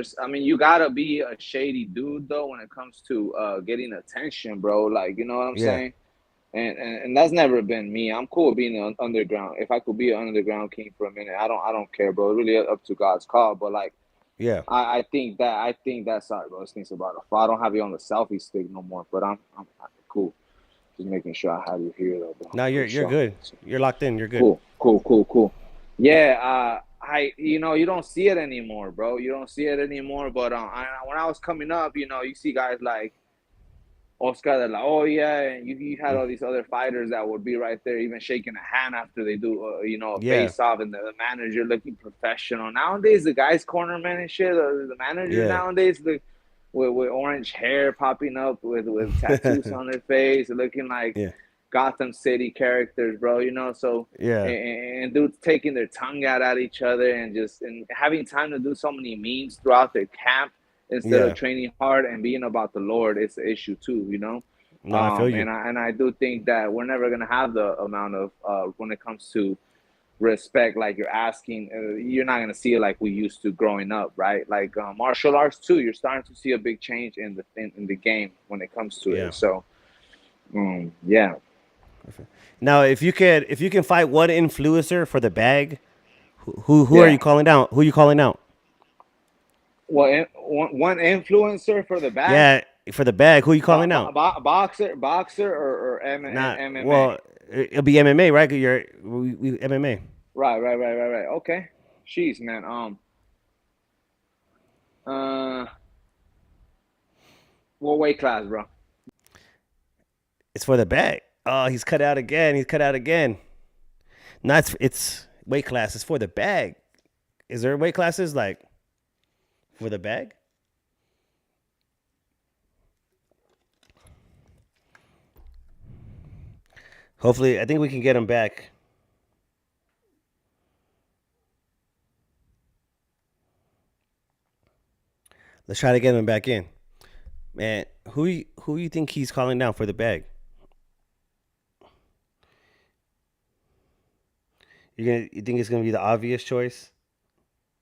[SPEAKER 1] you gotta be a shady dude though when it comes to getting attention, bro. Like, you know what I'm
[SPEAKER 2] yeah,
[SPEAKER 1] saying? And that's never been me. I'm cool with being an underground. If I could be an underground king for a minute, I don't care, bro. It's really up to God's call. But like,
[SPEAKER 2] yeah.
[SPEAKER 1] I think that sorry, bro. This thing's about a I don't have you on the selfie stick no more. But I'm cool. Just making sure I have you here though, bro.
[SPEAKER 2] No,
[SPEAKER 1] For
[SPEAKER 2] you're
[SPEAKER 1] sure.
[SPEAKER 2] good. You're locked in. You're good.
[SPEAKER 1] Cool. Yeah, you know, you don't see it anymore, bro. You don't see it anymore. But when I was coming up, you know, you see guys like Oscar de la Hoya, and you had all these other fighters that would be right there, even shaking a hand after they do, you know, a
[SPEAKER 2] Yeah,
[SPEAKER 1] face off, and the manager looking professional. Nowadays, the guys cornerman and shit, the managers
[SPEAKER 2] yeah,
[SPEAKER 1] nowadays, with orange hair popping up, with tattoos on their face, looking like
[SPEAKER 2] yeah,
[SPEAKER 1] Gotham City characters, bro. You know, so
[SPEAKER 2] yeah,
[SPEAKER 1] and dudes taking their tongue out at each other and having time to do so many memes throughout their camp instead of
[SPEAKER 2] yeah.
[SPEAKER 1] training hard and being about the Lord. It's an issue too, you know.
[SPEAKER 2] No, I feel you.
[SPEAKER 1] And I do think that we're never gonna have the amount of when it comes to respect like you're asking. You're not gonna see it like we used to growing up, right? Like martial arts too. You're starting to see a big change in the game when it comes to
[SPEAKER 2] Yeah,
[SPEAKER 1] it. So Yeah.
[SPEAKER 2] Now, if you can fight one influencer for the bag, who are you
[SPEAKER 1] Yeah.
[SPEAKER 2] calling out? Who are you calling out?
[SPEAKER 1] Well, one influencer for the bag,
[SPEAKER 2] Yeah, for the bag, who are you calling out?
[SPEAKER 1] boxer or
[SPEAKER 2] Not
[SPEAKER 1] MMA.
[SPEAKER 2] well, it'll be MMA, right? MMA.
[SPEAKER 1] Right. Okay. Jeez, man. Uh, what weight class, bro?
[SPEAKER 2] It's for the bag. Oh, he's cut out again. He's cut out again. No, it's weight class. It's for the bag. Is there weight classes like for the bag? Hopefully, I think we can get him back. Let's try to get him back in. Man, who you think he's calling down for the bag? You think it's gonna be the obvious choice,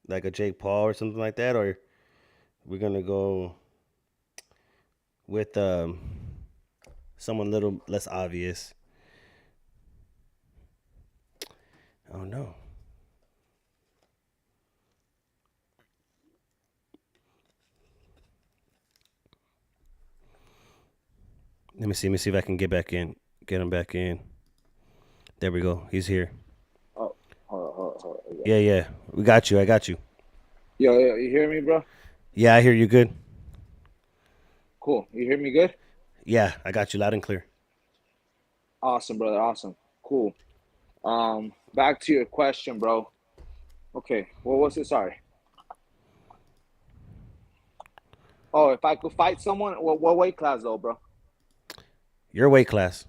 [SPEAKER 2] like a Jake Paul or something like that, or we're gonna go with someone a little less obvious? Oh no. Let me see. Let me see if I can get back in. Get him back in. There we go. He's here.
[SPEAKER 1] Oh, hold on.
[SPEAKER 2] Yeah, yeah. We got you. I got you.
[SPEAKER 1] Yo, you hear me, bro?
[SPEAKER 2] Yeah, I hear you good.
[SPEAKER 1] Cool. You hear me good?
[SPEAKER 2] Yeah, I got you loud and clear.
[SPEAKER 1] Awesome, brother. Awesome. Cool. Back to your question, bro. Okay. What was it? Sorry. Oh, if I could fight someone, what weight class though, bro?
[SPEAKER 2] Your weight class.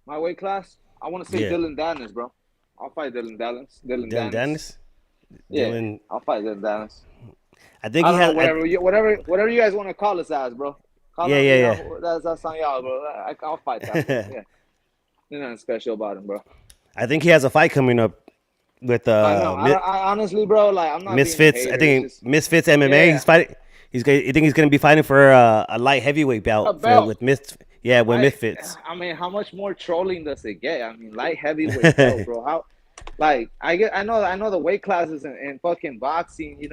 [SPEAKER 1] My weight class? I want to say
[SPEAKER 2] Yeah.
[SPEAKER 1] Dylan Dennis, bro. I'll fight Dylan Dennis. Dylan
[SPEAKER 2] Dylan
[SPEAKER 1] Dennis.
[SPEAKER 2] Dennis.
[SPEAKER 1] Yeah,
[SPEAKER 2] Dylan.
[SPEAKER 1] I'll fight Dylan Dennis.
[SPEAKER 2] I think
[SPEAKER 1] I
[SPEAKER 2] he
[SPEAKER 1] don't know,
[SPEAKER 2] has.
[SPEAKER 1] whatever you guys want to call us as, bro. Call
[SPEAKER 2] Yeah,
[SPEAKER 1] him,
[SPEAKER 2] yeah,
[SPEAKER 1] that's on y'all, bro. I'll fight that, bro.
[SPEAKER 2] yeah.
[SPEAKER 1] Yeah, there's nothing special about him, bro.
[SPEAKER 2] I think he has a fight coming up with
[SPEAKER 1] I know. I honestly, bro, like I'm not being a
[SPEAKER 2] Misfits. I
[SPEAKER 1] hater. It's
[SPEAKER 2] think
[SPEAKER 1] just,
[SPEAKER 2] Misfits MMA.
[SPEAKER 1] yeah,
[SPEAKER 2] He's fighting. I think he's gonna be fighting for a light heavyweight
[SPEAKER 1] a
[SPEAKER 2] bout for
[SPEAKER 1] belt.
[SPEAKER 2] with Mis. Yeah, with
[SPEAKER 1] I,
[SPEAKER 2] Misfits.
[SPEAKER 1] I mean, how much more trolling does it get? I mean, light heavyweight belt, bro. How, like, I know the weight classes in fucking boxing,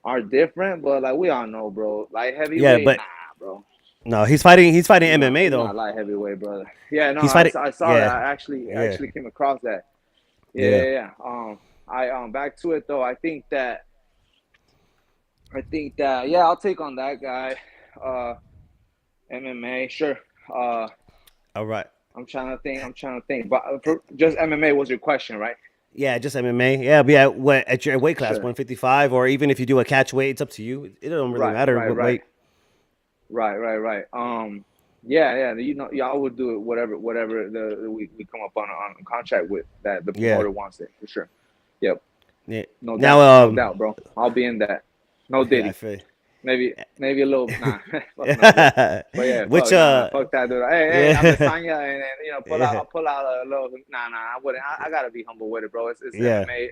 [SPEAKER 1] are different, but like we all know, bro. Light
[SPEAKER 2] Yeah,
[SPEAKER 1] heavyweight, nah,
[SPEAKER 2] but
[SPEAKER 1] bro.
[SPEAKER 2] no, he's fighting. He's fighting
[SPEAKER 1] He's
[SPEAKER 2] MMA
[SPEAKER 1] not
[SPEAKER 2] though.
[SPEAKER 1] light heavyweight, brother. Yeah, no,
[SPEAKER 2] He's fighting.
[SPEAKER 1] I saw that.
[SPEAKER 2] Yeah,
[SPEAKER 1] I actually
[SPEAKER 2] yeah,
[SPEAKER 1] came across that.
[SPEAKER 2] yeah.
[SPEAKER 1] Yeah. I back to it though. I think that yeah, I'll take on that guy. Uh, MMA, sure. Uh,
[SPEAKER 2] All right.
[SPEAKER 1] I'm trying to think. But for just MMA was your question, right?
[SPEAKER 2] Yeah, just MMA. Yeah, but yeah. What at your weight class,
[SPEAKER 1] Sure.
[SPEAKER 2] 155, or even if you do a catch weight, it's up to you. It don't really
[SPEAKER 1] Right,
[SPEAKER 2] matter
[SPEAKER 1] right,
[SPEAKER 2] what
[SPEAKER 1] right,
[SPEAKER 2] weight.
[SPEAKER 1] right. Yeah. Y'all would do it whatever we come up on a contract with that the
[SPEAKER 2] Yeah.
[SPEAKER 1] promoter wants it for sure. Yep,
[SPEAKER 2] Yeah.
[SPEAKER 1] no
[SPEAKER 2] Now,
[SPEAKER 1] doubt, bro. I'll be in that. No
[SPEAKER 2] yeah, I
[SPEAKER 1] Diddy.
[SPEAKER 2] feel.
[SPEAKER 1] Maybe a little nah, fuck no, but yeah,
[SPEAKER 2] Which
[SPEAKER 1] fuck that dude. Hey, I'm
[SPEAKER 2] yeah,
[SPEAKER 1] Lasagna, and then
[SPEAKER 2] yeah,
[SPEAKER 1] I'll pull out a little. I wouldn't. I gotta be humble with it, bro. It's
[SPEAKER 2] yeah,
[SPEAKER 1] MMA,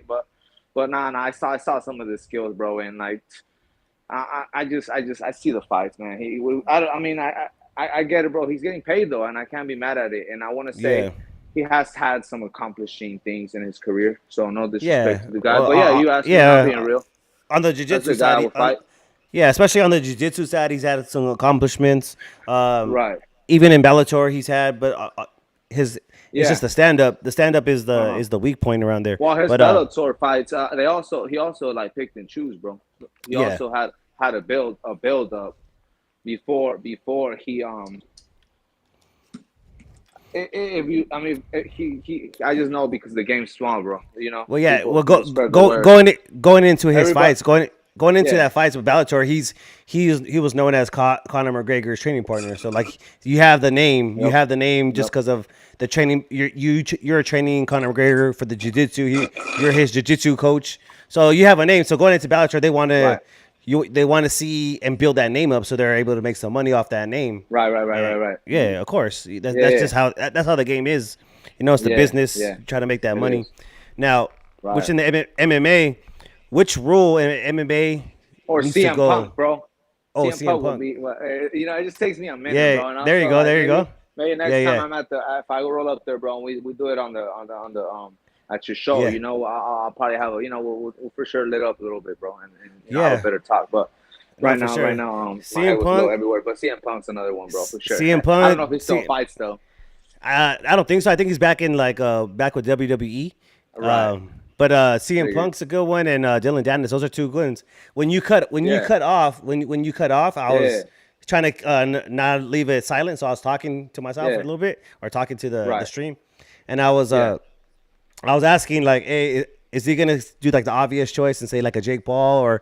[SPEAKER 1] but nah. I saw some of the skills, bro, and like I see the fights, man. I mean, I get it, bro. He's getting paid though, and I can't be mad at it. And I want to say
[SPEAKER 2] yeah,
[SPEAKER 1] he has had some accomplishing things in his career, so no disrespect
[SPEAKER 2] yeah.
[SPEAKER 1] to the guy, but yeah, you asked me, not
[SPEAKER 2] Yeah.
[SPEAKER 1] being real.
[SPEAKER 2] On the
[SPEAKER 1] That's
[SPEAKER 2] jiu-jitsu
[SPEAKER 1] the guy I
[SPEAKER 2] side,
[SPEAKER 1] would fight.
[SPEAKER 2] yeah, especially on the jiu-jitsu side, he's had some accomplishments. Um,
[SPEAKER 1] Right.
[SPEAKER 2] Even in Bellator, he's had, but his it's just
[SPEAKER 1] Yeah.
[SPEAKER 2] the stand-up. The stand-up
[SPEAKER 1] Uh-huh.
[SPEAKER 2] is the weak point around there.
[SPEAKER 1] Well, his
[SPEAKER 2] But
[SPEAKER 1] Bellator fights, he also like picked and choose, bro. He
[SPEAKER 2] yeah,
[SPEAKER 1] also had a build up before he if you I mean he I just know because the game's small, bro.
[SPEAKER 2] well, yeah. Well,
[SPEAKER 1] People spread the word.
[SPEAKER 2] going into his
[SPEAKER 1] Everybody,
[SPEAKER 2] fights, going into
[SPEAKER 1] yeah.
[SPEAKER 2] that fights with Bellator, he was known as Conor McGregor's training partner. So like you
[SPEAKER 1] Yep.
[SPEAKER 2] have the name just
[SPEAKER 1] Yep.
[SPEAKER 2] because of the training. You're training Conor McGregor for the jiu-jitsu. You're his jiu-jitsu coach. So you have a name. So going into Bellator,
[SPEAKER 1] Right.
[SPEAKER 2] they want to see and build that name up so they're able to make some money off that name. And
[SPEAKER 1] Right.
[SPEAKER 2] yeah, of course.
[SPEAKER 1] Yeah,
[SPEAKER 2] That's
[SPEAKER 1] yeah.
[SPEAKER 2] just that's how the game is. It's the business.
[SPEAKER 1] Yeah.
[SPEAKER 2] Try to make that
[SPEAKER 1] It
[SPEAKER 2] money.
[SPEAKER 1] is.
[SPEAKER 2] Now, which
[SPEAKER 1] Right.
[SPEAKER 2] in the MMA, which rule in MMA
[SPEAKER 1] Or
[SPEAKER 2] needs to
[SPEAKER 1] CM
[SPEAKER 2] go?
[SPEAKER 1] Punk, bro.
[SPEAKER 2] Oh,
[SPEAKER 1] CM
[SPEAKER 2] CM
[SPEAKER 1] Punk would
[SPEAKER 2] Punk.
[SPEAKER 1] be, it just takes me a minute,
[SPEAKER 2] Yeah,
[SPEAKER 1] bro. And
[SPEAKER 2] there you
[SPEAKER 1] also,
[SPEAKER 2] go.
[SPEAKER 1] like
[SPEAKER 2] There you go.
[SPEAKER 1] maybe
[SPEAKER 2] Yeah,
[SPEAKER 1] next time
[SPEAKER 2] yeah,
[SPEAKER 1] I'm at if I roll up there, bro, and we do it on the at your show,
[SPEAKER 2] yeah,
[SPEAKER 1] I'll probably have we'll for sure lit up a little bit, bro, and have a
[SPEAKER 2] yeah.
[SPEAKER 1] better talk. But
[SPEAKER 2] No, for
[SPEAKER 1] right
[SPEAKER 2] sure.
[SPEAKER 1] now, my head
[SPEAKER 2] CM
[SPEAKER 1] was low
[SPEAKER 2] Punk,
[SPEAKER 1] everywhere. But CM Punk's another one, bro, for sure.
[SPEAKER 2] CM
[SPEAKER 1] I don't know if
[SPEAKER 2] Punk,
[SPEAKER 1] he still fights though.
[SPEAKER 2] I don't think so. I think he's back in back with WWE.
[SPEAKER 1] Right.
[SPEAKER 2] But CM
[SPEAKER 1] Figured.
[SPEAKER 2] Punk's a good one, and Dylan Dennis. Those are two good ones.
[SPEAKER 1] Yeah.
[SPEAKER 2] When you cut off, I
[SPEAKER 1] Yeah.
[SPEAKER 2] was trying to not leave it silent, so I was talking to myself a
[SPEAKER 1] Yeah.
[SPEAKER 2] little bit or talking to the
[SPEAKER 1] Right.
[SPEAKER 2] stream, and
[SPEAKER 1] Yeah.
[SPEAKER 2] I was asking like, hey, is he gonna do like the obvious choice and say like a Jake Paul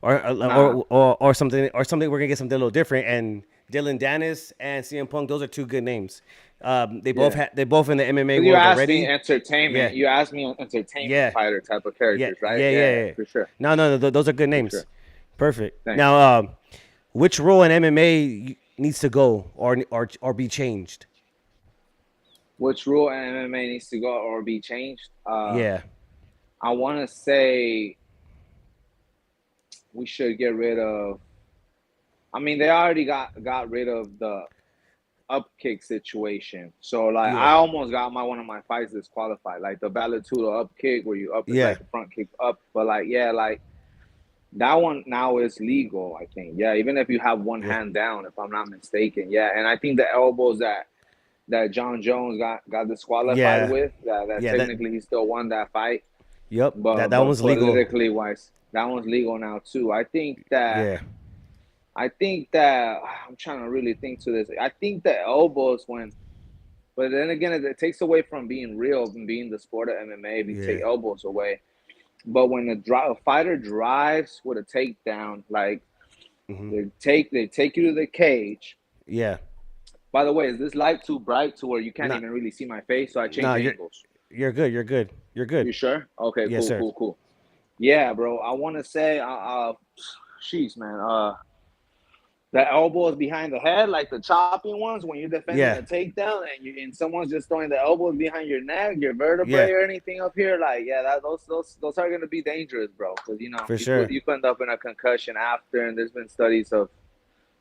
[SPEAKER 1] Nah.
[SPEAKER 2] or something? We're gonna get something a little different. And Dylan Dennis and CM Punk, those are two good names.
[SPEAKER 1] Yeah.
[SPEAKER 2] They both in the MMA
[SPEAKER 1] Because you
[SPEAKER 2] world
[SPEAKER 1] asked me
[SPEAKER 2] already.
[SPEAKER 1] entertainment.
[SPEAKER 2] Yeah,
[SPEAKER 1] You asked me entertainment
[SPEAKER 2] yeah,
[SPEAKER 1] fighter type of
[SPEAKER 2] yeah,
[SPEAKER 1] characters, right?
[SPEAKER 2] yeah,
[SPEAKER 1] Yeah,
[SPEAKER 2] yeah,
[SPEAKER 1] yeah,
[SPEAKER 2] yeah.
[SPEAKER 1] for sure.
[SPEAKER 2] No, those are good
[SPEAKER 1] For
[SPEAKER 2] names.
[SPEAKER 1] sure.
[SPEAKER 2] Perfect.
[SPEAKER 1] Thanks.
[SPEAKER 2] Now, which role in MMA needs to go or be changed?
[SPEAKER 1] Which rule in MMA needs to go or be changed?
[SPEAKER 2] Yeah,
[SPEAKER 1] I want to say we should get rid of. I mean, they already got rid of the up kick situation. So like,
[SPEAKER 2] yeah,
[SPEAKER 1] I almost got one of my fights disqualified. Like the Ballatudo up kick where you up, it's
[SPEAKER 2] yeah,
[SPEAKER 1] like a front kick up. But like, yeah, like that one now is legal. I think. Yeah, even if you have one
[SPEAKER 2] yeah,
[SPEAKER 1] hand down, if I'm not mistaken. Yeah, and I think the elbows that John Jones got disqualified
[SPEAKER 2] yeah,
[SPEAKER 1] with. That
[SPEAKER 2] yeah. That
[SPEAKER 1] technically he still won that fight,
[SPEAKER 2] Yep.
[SPEAKER 1] but
[SPEAKER 2] That one's legal.
[SPEAKER 1] politically wise, that one's legal now too.
[SPEAKER 2] Yeah.
[SPEAKER 1] I think that I'm trying to really think to this. I think the elbows when, but then again, it takes away from being real and being the sport of MMA if you take
[SPEAKER 2] Yeah.
[SPEAKER 1] elbows away. But when a fighter drives with a takedown, like
[SPEAKER 2] Hmm.
[SPEAKER 1] they take you to the cage.
[SPEAKER 2] Yeah.
[SPEAKER 1] By the way, is this light too bright to where you can't
[SPEAKER 2] Not.
[SPEAKER 1] even really see my face? So I
[SPEAKER 2] No.
[SPEAKER 1] change angles.
[SPEAKER 2] You're good. You're good. You're good.
[SPEAKER 1] You sure? Okay,
[SPEAKER 2] Yes,
[SPEAKER 1] cool,
[SPEAKER 2] sir.
[SPEAKER 1] cool, cool. Yeah, bro. I want to say, sheesh, man. The elbows behind the head, like the chopping ones, when you're defending a
[SPEAKER 2] Yeah.
[SPEAKER 1] takedown and someone's just throwing the elbows behind your neck, your vertebrae,
[SPEAKER 2] Yeah.
[SPEAKER 1] or anything up here, like yeah, those are gonna be dangerous, bro. Because
[SPEAKER 2] For sure.
[SPEAKER 1] you could end up in a concussion after, and there's been studies of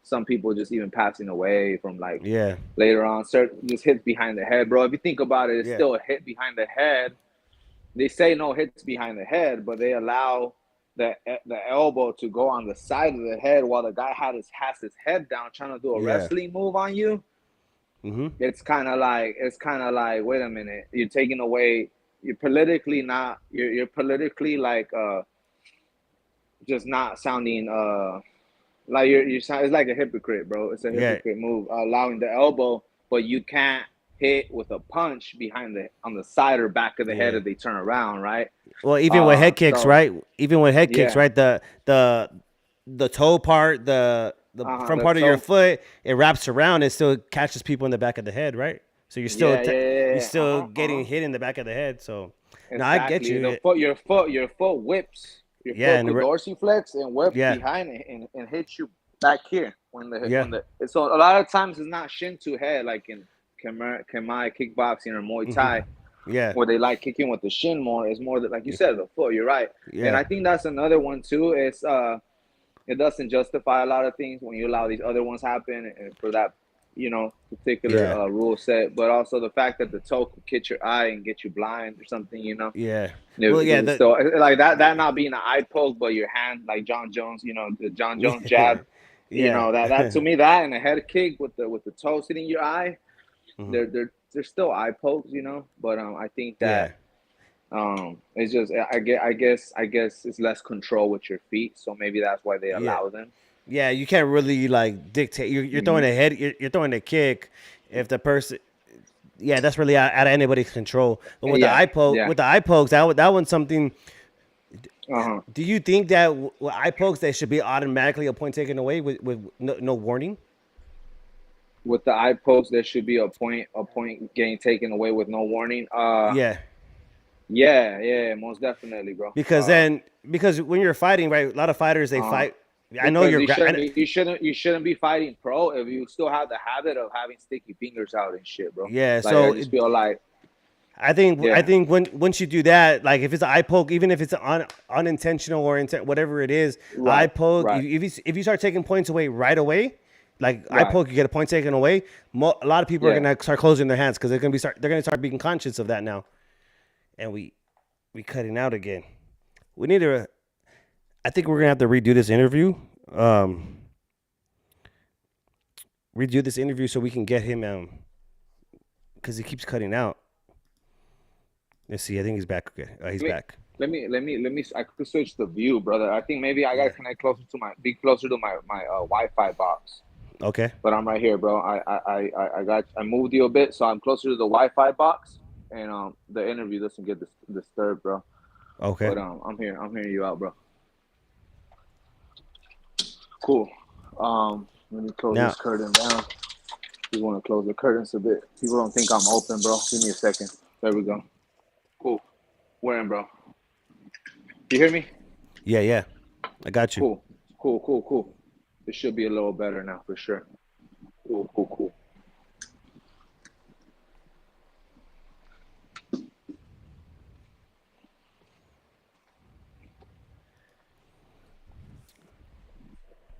[SPEAKER 1] some people just even passing away from like
[SPEAKER 2] Yeah.
[SPEAKER 1] later on, certain just hits behind the head, bro. If you think about it, it's
[SPEAKER 2] Yeah.
[SPEAKER 1] still a hit behind the head. They say no hits behind the head, but they allow the elbow to go on the side of the head while the guy has his head down trying to do a
[SPEAKER 2] Yeah.
[SPEAKER 1] wrestling move on you.
[SPEAKER 2] Hmm.
[SPEAKER 1] It's kind of like wait a minute, you're taking away. You're politically not. You're politically like just not sounding like you sound. It's like a hypocrite, bro. It's a
[SPEAKER 2] Yeah.
[SPEAKER 1] hypocrite move, allowing the elbow, but you can't hit with a punch behind the on the side or back of the head
[SPEAKER 2] Yeah.
[SPEAKER 1] if they turn around, right?
[SPEAKER 2] Well, even with head kicks,
[SPEAKER 1] So
[SPEAKER 2] right? Even with head kicks,
[SPEAKER 1] yeah,
[SPEAKER 2] right? The toe part, the front
[SPEAKER 1] the
[SPEAKER 2] part of your
[SPEAKER 1] toe,
[SPEAKER 2] foot, it wraps around and still catches people in the back of the head, right? So
[SPEAKER 1] yeah, yeah, yeah,
[SPEAKER 2] you're
[SPEAKER 1] yeah.
[SPEAKER 2] still getting hit in the back of the head. So, no, I get
[SPEAKER 1] Exactly.
[SPEAKER 2] you.
[SPEAKER 1] Your foot whips. Your
[SPEAKER 2] Yeah,
[SPEAKER 1] foot could dorsiflex and whip
[SPEAKER 2] yeah,
[SPEAKER 1] behind it and hit you back here
[SPEAKER 2] yeah,
[SPEAKER 1] when the. So a lot of times it's not shin to head like in Khmer kickboxing or Muay
[SPEAKER 2] hmm,
[SPEAKER 1] Thai
[SPEAKER 2] yeah,
[SPEAKER 1] where they like kicking with the shin more. It's more that like you said the foot. You're right, and
[SPEAKER 2] yeah,
[SPEAKER 1] I think that's another one too. It's it doesn't justify a lot of things when you allow these other ones happen and for that particular
[SPEAKER 2] yeah,
[SPEAKER 1] rule set, but also the fact that the toe could catch your eye and get you blind or something.
[SPEAKER 2] yeah. Well,
[SPEAKER 1] Because
[SPEAKER 2] yeah,
[SPEAKER 1] it's still like that not being an eye poke, but your hand like John Jones, the John Jones
[SPEAKER 2] yeah,
[SPEAKER 1] jab.
[SPEAKER 2] yeah.
[SPEAKER 1] That to me, that and a head kick with the toe sitting your eye,
[SPEAKER 2] Hmm.
[SPEAKER 1] they're still eye pokes. But I think
[SPEAKER 2] Yeah,
[SPEAKER 1] that it's just I guess it's less control with your feet, so maybe that's why they
[SPEAKER 2] yeah,
[SPEAKER 1] allow them.
[SPEAKER 2] yeah. You can't really like dictate. You're throwing
[SPEAKER 1] Hmm.
[SPEAKER 2] a head. You're throwing a kick. If the person, yeah, that's really out of anybody's control. But
[SPEAKER 1] Yeah, yeah.
[SPEAKER 2] with the eye pokes, that one's something.
[SPEAKER 1] Uh-huh.
[SPEAKER 2] Do you think that with eye pokes, they should be automatically a point taken away with no warning?
[SPEAKER 1] With the eye pokes, there should be a point getting taken away with no warning.
[SPEAKER 2] Yeah,
[SPEAKER 1] Yeah, yeah, most definitely, bro.
[SPEAKER 2] because when you're fighting, right, a lot of fighters they
[SPEAKER 1] Uh,
[SPEAKER 2] fight. I know
[SPEAKER 1] because
[SPEAKER 2] you're.
[SPEAKER 1] you shouldn't be fighting pro if you still have the habit of having sticky fingers out and shit, bro.
[SPEAKER 2] Yeah,
[SPEAKER 1] Like I
[SPEAKER 2] so
[SPEAKER 1] just feel like
[SPEAKER 2] I
[SPEAKER 1] Yeah.
[SPEAKER 2] think when once you do that, like if it's an eye poke, even if it's unintentional or whatever it is, eye
[SPEAKER 1] Right.
[SPEAKER 2] poke.
[SPEAKER 1] Right.
[SPEAKER 2] If you start taking points away right away, like eye
[SPEAKER 1] Right.
[SPEAKER 2] poke, you get a point taken away. A lot of people are
[SPEAKER 1] Yeah.
[SPEAKER 2] gonna start closing their hands because they're gonna start being conscious of that now. And we cutting out again. We need to. I think we're gonna have to redo this interview. Um, Redo this interview so we can get him because he keeps cutting out. Let's see. I think he's back. Okay, he's
[SPEAKER 1] Let me
[SPEAKER 2] back.
[SPEAKER 1] let me. I could switch the view, brother. I think maybe I gotta
[SPEAKER 2] Yeah.
[SPEAKER 1] connect closer to be closer to my Wi-Fi box.
[SPEAKER 2] Okay.
[SPEAKER 1] But I'm right here, bro. I moved you a bit, so I'm closer to the Wi-Fi box, and the interview doesn't get disturbed, bro.
[SPEAKER 2] Okay.
[SPEAKER 1] But I'm hearing you out, bro. Cool. Let me close
[SPEAKER 2] Now,
[SPEAKER 1] this curtain down. You want to close the curtains a bit? People don't think I'm open, bro. Give me a second. There we go. Cool. Where am, bro? You hear me?
[SPEAKER 2] yeah, yeah. I got you.
[SPEAKER 1] Cool. Cool. Cool. Cool. It should be a little better now for sure. Cool. Cool. Cool.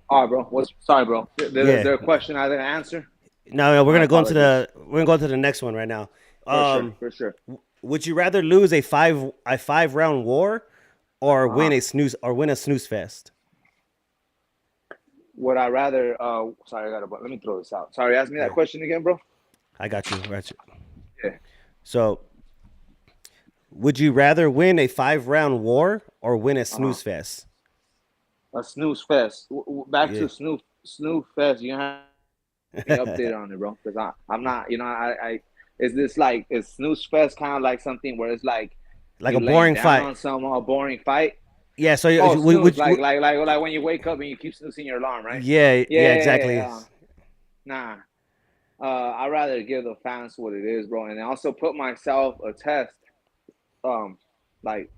[SPEAKER 1] All right, bro. What's sorry, bro? Is
[SPEAKER 2] Yeah.
[SPEAKER 1] there a question I didn't answer?
[SPEAKER 2] No, we're
[SPEAKER 1] My
[SPEAKER 2] gonna go into
[SPEAKER 1] apologies.
[SPEAKER 2] the next one right now.
[SPEAKER 1] For sure.
[SPEAKER 2] Um,
[SPEAKER 1] For sure.
[SPEAKER 2] would you rather lose a 5 round war or
[SPEAKER 1] Uh huh.
[SPEAKER 2] win a snooze fest?
[SPEAKER 1] Would I rather? Sorry, I got to. Let me throw this out. Sorry, ask me that
[SPEAKER 2] Yeah,
[SPEAKER 1] question again, bro.
[SPEAKER 2] I got you. Got you.
[SPEAKER 1] Yeah.
[SPEAKER 2] So, would you rather win a 5 round war or win a
[SPEAKER 1] Uh huh.
[SPEAKER 2] snooze fest?
[SPEAKER 1] A snooze fest. Back
[SPEAKER 2] Yeah.
[SPEAKER 1] to snooze fest. You have me updated on it, bro. Because I'm not. I is this like is snooze fest kind of like something where it's like
[SPEAKER 2] Like a
[SPEAKER 1] you laying
[SPEAKER 2] boring
[SPEAKER 1] down
[SPEAKER 2] fight.
[SPEAKER 1] on some a boring fight?
[SPEAKER 2] Yeah. So,
[SPEAKER 1] Oh, snooze,
[SPEAKER 2] would
[SPEAKER 1] like when you wake up and you keep snoozing your alarm, right?
[SPEAKER 2] yeah,
[SPEAKER 1] Yeah,
[SPEAKER 2] yeah,
[SPEAKER 1] yeah, yeah,
[SPEAKER 2] exactly.
[SPEAKER 1] yeah. Nah, I'd rather give the fans what it is, bro, and also put myself a test, um, like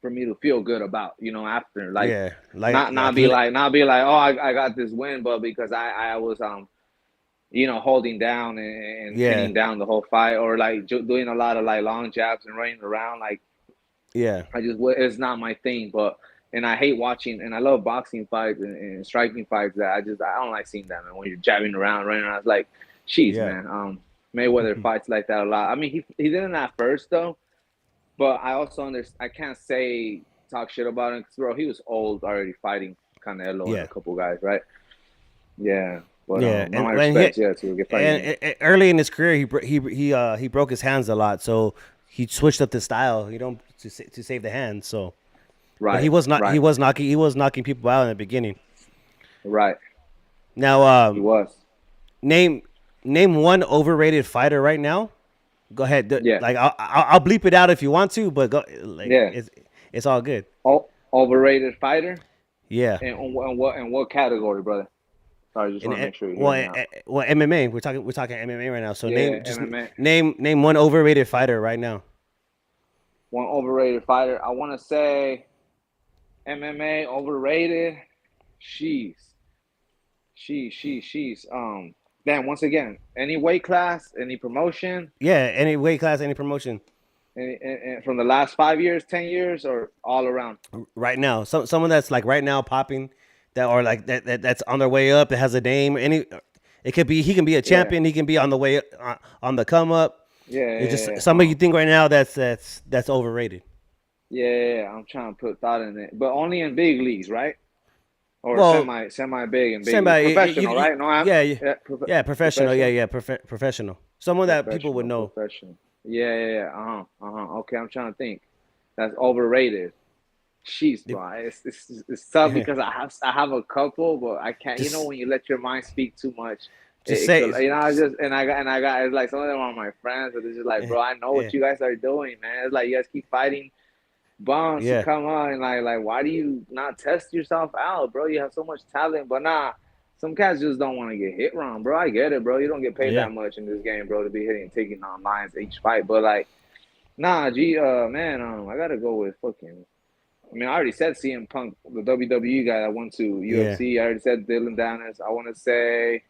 [SPEAKER 1] for me to feel good about, after, like,
[SPEAKER 2] Yeah, like
[SPEAKER 1] not be like, oh, I got this win, but because I was holding down and
[SPEAKER 2] yeah,
[SPEAKER 1] pinning down the whole fight, or like doing a lot of like long jabs and running around, like
[SPEAKER 2] yeah,
[SPEAKER 1] it's not my thing, but. And I hate watching, and I love boxing fights and striking fights. That I don't like seeing that, man. When you're jabbing around, running around, it's like, jeez,
[SPEAKER 2] yeah,
[SPEAKER 1] man. Mayweather fights like that a lot. I mean, he didn't at first though, but I also understand. I can't say talk shit about him because bro, he was old already fighting Canelo and
[SPEAKER 2] yeah,
[SPEAKER 1] a couple guys, right? Yeah, but
[SPEAKER 2] yeah.
[SPEAKER 1] no, my
[SPEAKER 2] And he
[SPEAKER 1] respect, yeah, to get fighting again.
[SPEAKER 2] early in his career, he broke his hands a lot, so he switched up the style. You know, to save the hands. So, but
[SPEAKER 1] Right, right,
[SPEAKER 2] he was knocking people out in the beginning.
[SPEAKER 1] right.
[SPEAKER 2] Now,
[SPEAKER 1] He was.
[SPEAKER 2] name one overrated fighter right now. Go ahead.
[SPEAKER 1] Yeah,
[SPEAKER 2] Like I'll bleep it out if you want to, but go like
[SPEAKER 1] yeah.
[SPEAKER 2] it's all good.
[SPEAKER 1] Overrated fighter,
[SPEAKER 2] Yeah.
[SPEAKER 1] and on what category, brother? Sorry, just
[SPEAKER 2] In
[SPEAKER 1] want to make sure you're hearing me out.
[SPEAKER 2] MMA. We're talking MMA right now. So
[SPEAKER 1] Yeah, MMA.
[SPEAKER 2] name one overrated fighter right now.
[SPEAKER 1] One overrated fighter. I want to say MMA overrated. Sheesh. Sheesh. Then once again, any weight class, any promotion,
[SPEAKER 2] Yeah, any weight class, any promotion
[SPEAKER 1] from the last 5 years, 10 years, or all around.
[SPEAKER 2] right now. Someone that's like right now popping, that or like that's on their way up. That has a name. It could be he can be a
[SPEAKER 1] Yeah,
[SPEAKER 2] champion. He can be on the way on the come up.
[SPEAKER 1] yeah,
[SPEAKER 2] It's
[SPEAKER 1] yeah,
[SPEAKER 2] just
[SPEAKER 1] yeah.
[SPEAKER 2] somebody you think right now that's overrated.
[SPEAKER 1] Yeah. I'm trying to put thought in it, but only in big leagues, right? Or
[SPEAKER 2] Well,
[SPEAKER 1] semi big and big leagues.
[SPEAKER 2] somebody
[SPEAKER 1] Professional, right? No, I'm
[SPEAKER 2] yeah,
[SPEAKER 1] yeah,
[SPEAKER 2] yeah, professional. Yeah,
[SPEAKER 1] professional.
[SPEAKER 2] yeah, professional. Someone that people would
[SPEAKER 1] Professional,
[SPEAKER 2] know.
[SPEAKER 1] professional. Yeah. Okay, I'm trying to think. That's overrated. Jeez, bro. It's tough because I have a couple, but I can't.
[SPEAKER 2] just
[SPEAKER 1] When you let your mind speak too much,
[SPEAKER 2] just
[SPEAKER 1] it
[SPEAKER 2] say
[SPEAKER 1] could. I just and I got. It's like some of them are my friends, but it's just like, bro, I know
[SPEAKER 2] yeah,
[SPEAKER 1] what you guys are doing, man. It's like you guys keep fighting bums to
[SPEAKER 2] yeah,
[SPEAKER 1] come on, and like why do you not test yourself out, bro? You have so much talent, but nah. Some cats just don't want to get hit wrong, bro. I get it, bro. You don't get paid
[SPEAKER 2] yeah.
[SPEAKER 1] that much in this game, bro, to be hitting taking on lines each fight. But like, nah, man, I gotta go with fucking. I mean, I already said CM Punk, the WWE guy that went to
[SPEAKER 2] Yeah.
[SPEAKER 1] UFC. I already said Dylan Dennis. I want to say,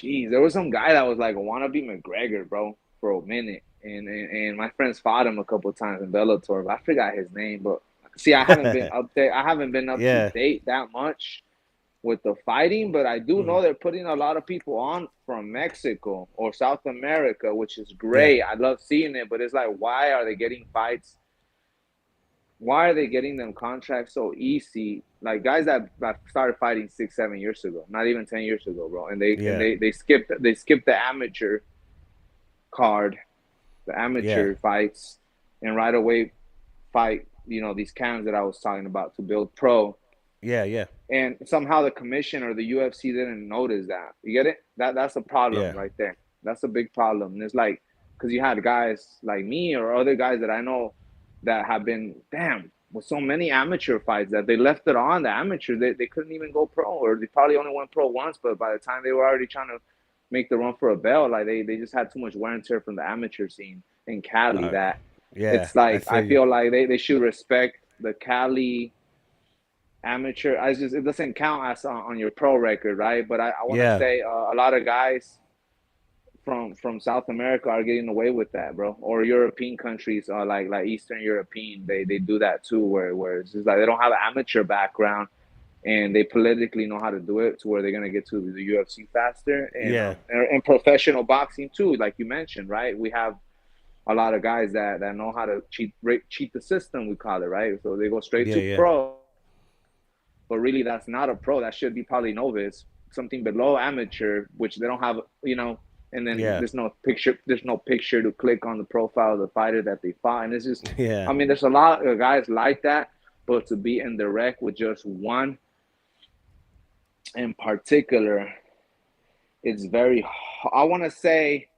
[SPEAKER 1] Jeez, there was some guy that was like a wannabe McGregor, bro, for a minute, and my friends fought him a couple of times in Bellator. But I forgot his name, but see, I haven't been up there. I haven't been up to
[SPEAKER 2] Yeah.
[SPEAKER 1] date that much with the fighting, but I do know they're putting a lot of people on from Mexico or South America, which is
[SPEAKER 2] Yeah.
[SPEAKER 1] great. I love seeing it, but it's like, why are they getting fights? Why are they getting them contracts so easy? Like guys that started fighting 6, 7 years ago, not even 10 years ago, bro, and they and
[SPEAKER 2] Yeah.
[SPEAKER 1] they skipped the amateur card, the
[SPEAKER 2] Yeah.
[SPEAKER 1] amateur fights, and right away fight. These cams that I was talking about to build pro,
[SPEAKER 2] Yeah. Yeah.
[SPEAKER 1] and somehow the commission or the UFC didn't notice that. You get it? That's a problem
[SPEAKER 2] Yeah.
[SPEAKER 1] right there. That's a big problem. And it's like because you had guys like me or other guys that I know that have been with so many amateur fights that they left it on the amateur. They couldn't even go pro, or they probably only went pro once. But by the time they were already trying to make the run for a belt, like they just had too much wear and tear from the amateur scene in Cali.
[SPEAKER 2] Uh,
[SPEAKER 1] That
[SPEAKER 2] yeah.
[SPEAKER 1] it's
[SPEAKER 2] I
[SPEAKER 1] like I
[SPEAKER 2] feel you.
[SPEAKER 1] feel like they should respect the Cali amateur. I just it doesn't count as on your pro record, right? But I want to
[SPEAKER 2] Yeah.
[SPEAKER 1] say a lot of guys from South America are getting away with that, bro. Or European countries, like Eastern European, they do that too, where it's just like they don't have an amateur background and they politically know how to do it to where they're gonna get to the UFC faster,
[SPEAKER 2] Yeah.
[SPEAKER 1] and professional boxing too, like you mentioned, right? We have a lot of guys that know how to cheat the system, we call it, right? So they go straight
[SPEAKER 2] Yeah.
[SPEAKER 1] to
[SPEAKER 2] Yeah.
[SPEAKER 1] pro, but really that's not a pro. That should be probably novice, something below amateur, which they don't have. And then
[SPEAKER 2] Yeah.
[SPEAKER 1] there's no picture to click on the profile of the fighter that they fought, and it's just,
[SPEAKER 2] Yeah.
[SPEAKER 1] I mean, there's a lot of guys like that, but to be in direct with just one in particular, it's very. I want to say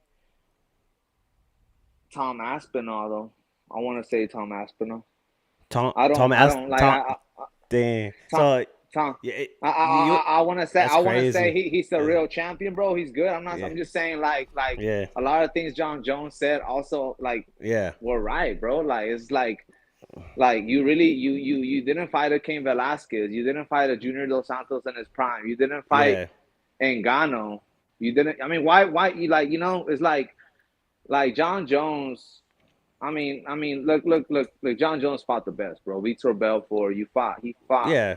[SPEAKER 1] Tom Aspinall though. I want to say Tom Aspinall.
[SPEAKER 2] Tom.
[SPEAKER 1] I don't.
[SPEAKER 2] Tom.
[SPEAKER 1] I don't like.
[SPEAKER 2] Tom. Dang.
[SPEAKER 1] Tom.
[SPEAKER 2] So
[SPEAKER 1] Tom.
[SPEAKER 2] yeah,
[SPEAKER 1] I
[SPEAKER 2] you.
[SPEAKER 1] I I want to say
[SPEAKER 2] That's
[SPEAKER 1] I want to say
[SPEAKER 2] crazy.
[SPEAKER 1] he's the
[SPEAKER 2] Yeah.
[SPEAKER 1] real champion, bro. He's good. I'm not.
[SPEAKER 2] Yeah.
[SPEAKER 1] I'm just saying like
[SPEAKER 2] Yeah.
[SPEAKER 1] a lot of things John Jones said also like
[SPEAKER 2] Yeah.
[SPEAKER 1] were right, bro. Like it's like you really you didn't fight a Cain Velasquez. You didn't fight a Junior Dos Santos in his prime. You didn't fight
[SPEAKER 2] Yeah.
[SPEAKER 1] Ngannou. You didn't. I mean, why you like it's like John Jones. I mean, look. John Jones fought the best, bro. Vitor Belfort, he fought
[SPEAKER 2] Yeah.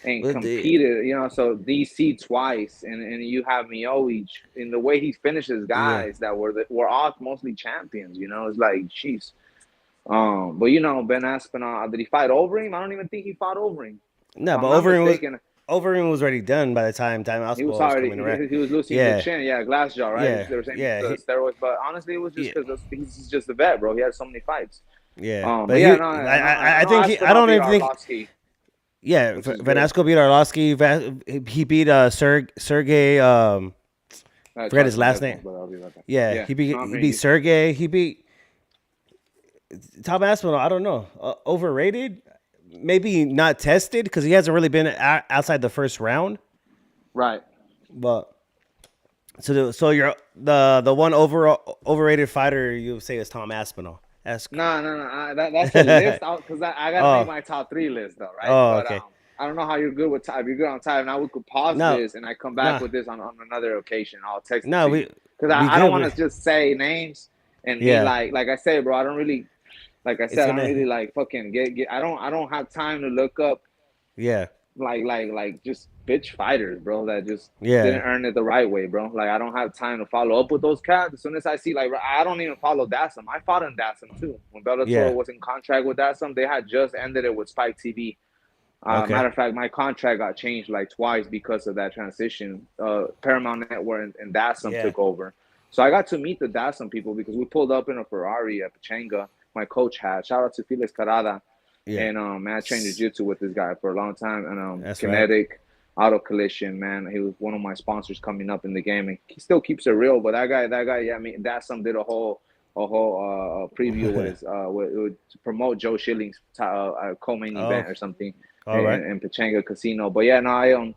[SPEAKER 1] and
[SPEAKER 2] Well, the,
[SPEAKER 1] competed. So DC twice, and you have Miocic in the way he finishes
[SPEAKER 2] yeah.
[SPEAKER 1] guys that were all mostly champions. It's like, jeez. But Ben Aspinall, did he fight over him? I don't even think he fought over him. If
[SPEAKER 2] No,
[SPEAKER 1] I'm
[SPEAKER 2] but
[SPEAKER 1] not mistaken,
[SPEAKER 2] Overeem was already done by the time
[SPEAKER 1] he was
[SPEAKER 2] Alpha was
[SPEAKER 1] already
[SPEAKER 2] coming around.
[SPEAKER 1] he was losing the
[SPEAKER 2] Yeah.
[SPEAKER 1] chin. Yeah, glass jaw, right?
[SPEAKER 2] Yeah.
[SPEAKER 1] They were saying he
[SPEAKER 2] Yeah.
[SPEAKER 1] took steroids, but honestly, it was just
[SPEAKER 2] Yeah.
[SPEAKER 1] because he's just a vet, bro. He had so many fights.
[SPEAKER 2] Yeah.
[SPEAKER 1] But
[SPEAKER 2] But
[SPEAKER 1] yeah,
[SPEAKER 2] he.
[SPEAKER 1] no, I
[SPEAKER 2] I
[SPEAKER 1] know
[SPEAKER 2] think I
[SPEAKER 1] Aspinall
[SPEAKER 2] don't
[SPEAKER 1] beat
[SPEAKER 2] even think.
[SPEAKER 1] Arlovsky,
[SPEAKER 2] Yeah.
[SPEAKER 1] which is good.
[SPEAKER 2] Vanasco beat Arlovsky. He beat Sergey. Forget his
[SPEAKER 1] Trust me,
[SPEAKER 2] last
[SPEAKER 1] headphones,
[SPEAKER 2] name.
[SPEAKER 1] but I'll be right back.
[SPEAKER 2] Yeah.
[SPEAKER 1] Yeah, no, I'm
[SPEAKER 2] He
[SPEAKER 1] hearing
[SPEAKER 2] beat
[SPEAKER 1] you.
[SPEAKER 2] Sergey. He beat Tom Aspinall. I don't know. Overrated. Maybe not tested because he hasn't really been outside the first round.
[SPEAKER 1] Right.
[SPEAKER 2] But so you're the one overrated fighter you would say is Tom Aspinall. That's
[SPEAKER 1] No. That's a list because I gotta make
[SPEAKER 2] oh
[SPEAKER 1] my top three list though, right?
[SPEAKER 2] oh
[SPEAKER 1] But
[SPEAKER 2] okay.
[SPEAKER 1] I don't know how you're good with time. If you're good on time, now we could pause
[SPEAKER 2] No,
[SPEAKER 1] this and I come back
[SPEAKER 2] nah,
[SPEAKER 1] with this on another occasion. I'll text it
[SPEAKER 2] no.
[SPEAKER 1] to you because
[SPEAKER 2] We
[SPEAKER 1] I don't
[SPEAKER 2] good.
[SPEAKER 1] want to just say names and me
[SPEAKER 2] Yeah,
[SPEAKER 1] like I say, bro. I don't really like I
[SPEAKER 2] it's
[SPEAKER 1] said. I don't really
[SPEAKER 2] gonna.
[SPEAKER 1] like fucking get. I don't have time to look up
[SPEAKER 2] Yeah,
[SPEAKER 1] like just bitch fighters, bro, that just didn't
[SPEAKER 2] yeah,
[SPEAKER 1] earn it the right way, bro. Like I don't have time to follow up with those cats. As soon as I see I don't even follow Dassam. I fought in Dassam too. When Bellator
[SPEAKER 2] yeah.
[SPEAKER 1] was in contract with Dassam, they had just ended it with Spike TV.
[SPEAKER 2] Okay.
[SPEAKER 1] Matter of fact, my contract got changed like twice because of that transition. Paramount Network and Dassam
[SPEAKER 2] Yeah,
[SPEAKER 1] took over. So I got to meet the Dassam people because we pulled up in a Ferrari at Pachanga. My coach had. Shout out to Felix Carrada.
[SPEAKER 2] yeah.
[SPEAKER 1] And man, I trained jiu-jitsu with this guy for a long time. And
[SPEAKER 2] That's right.
[SPEAKER 1] Kinetic Auto Collision, man, he was one of my sponsors coming up in the game, and he still keeps it real. But that guy, yeah, I mean, Dassam did a whole preview with his to promote Joe Schilling's co-main
[SPEAKER 2] Oh,
[SPEAKER 1] event or something
[SPEAKER 2] all right.
[SPEAKER 1] in Pachanga Casino. But yeah, no, I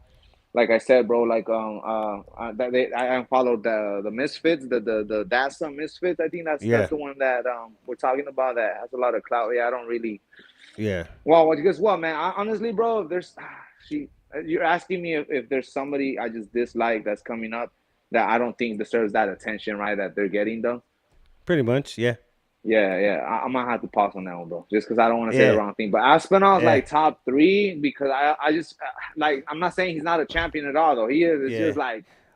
[SPEAKER 1] like I said, bro, like I followed the Misfits, the Dassam Misfits. I think that's
[SPEAKER 2] Yeah,
[SPEAKER 1] the one that we're talking about that has a lot of clout. Yeah, I don't really.
[SPEAKER 2] yeah,
[SPEAKER 1] Well, guess what, man? Honestly, bro, if there's she, you're asking me if there's somebody I just dislike that's coming up. that I don't think deserves that attention, right? That they're getting though.
[SPEAKER 2] Pretty much, yeah,
[SPEAKER 1] Yeah, yeah. I'm gonna have to pause on that one, bro. Just because I don't want to say the
[SPEAKER 2] yeah,
[SPEAKER 1] wrong thing. But Aspinall's
[SPEAKER 2] yeah,
[SPEAKER 1] like top three because I just like I'm not saying he's not a champion at all though. He is.
[SPEAKER 2] yeah.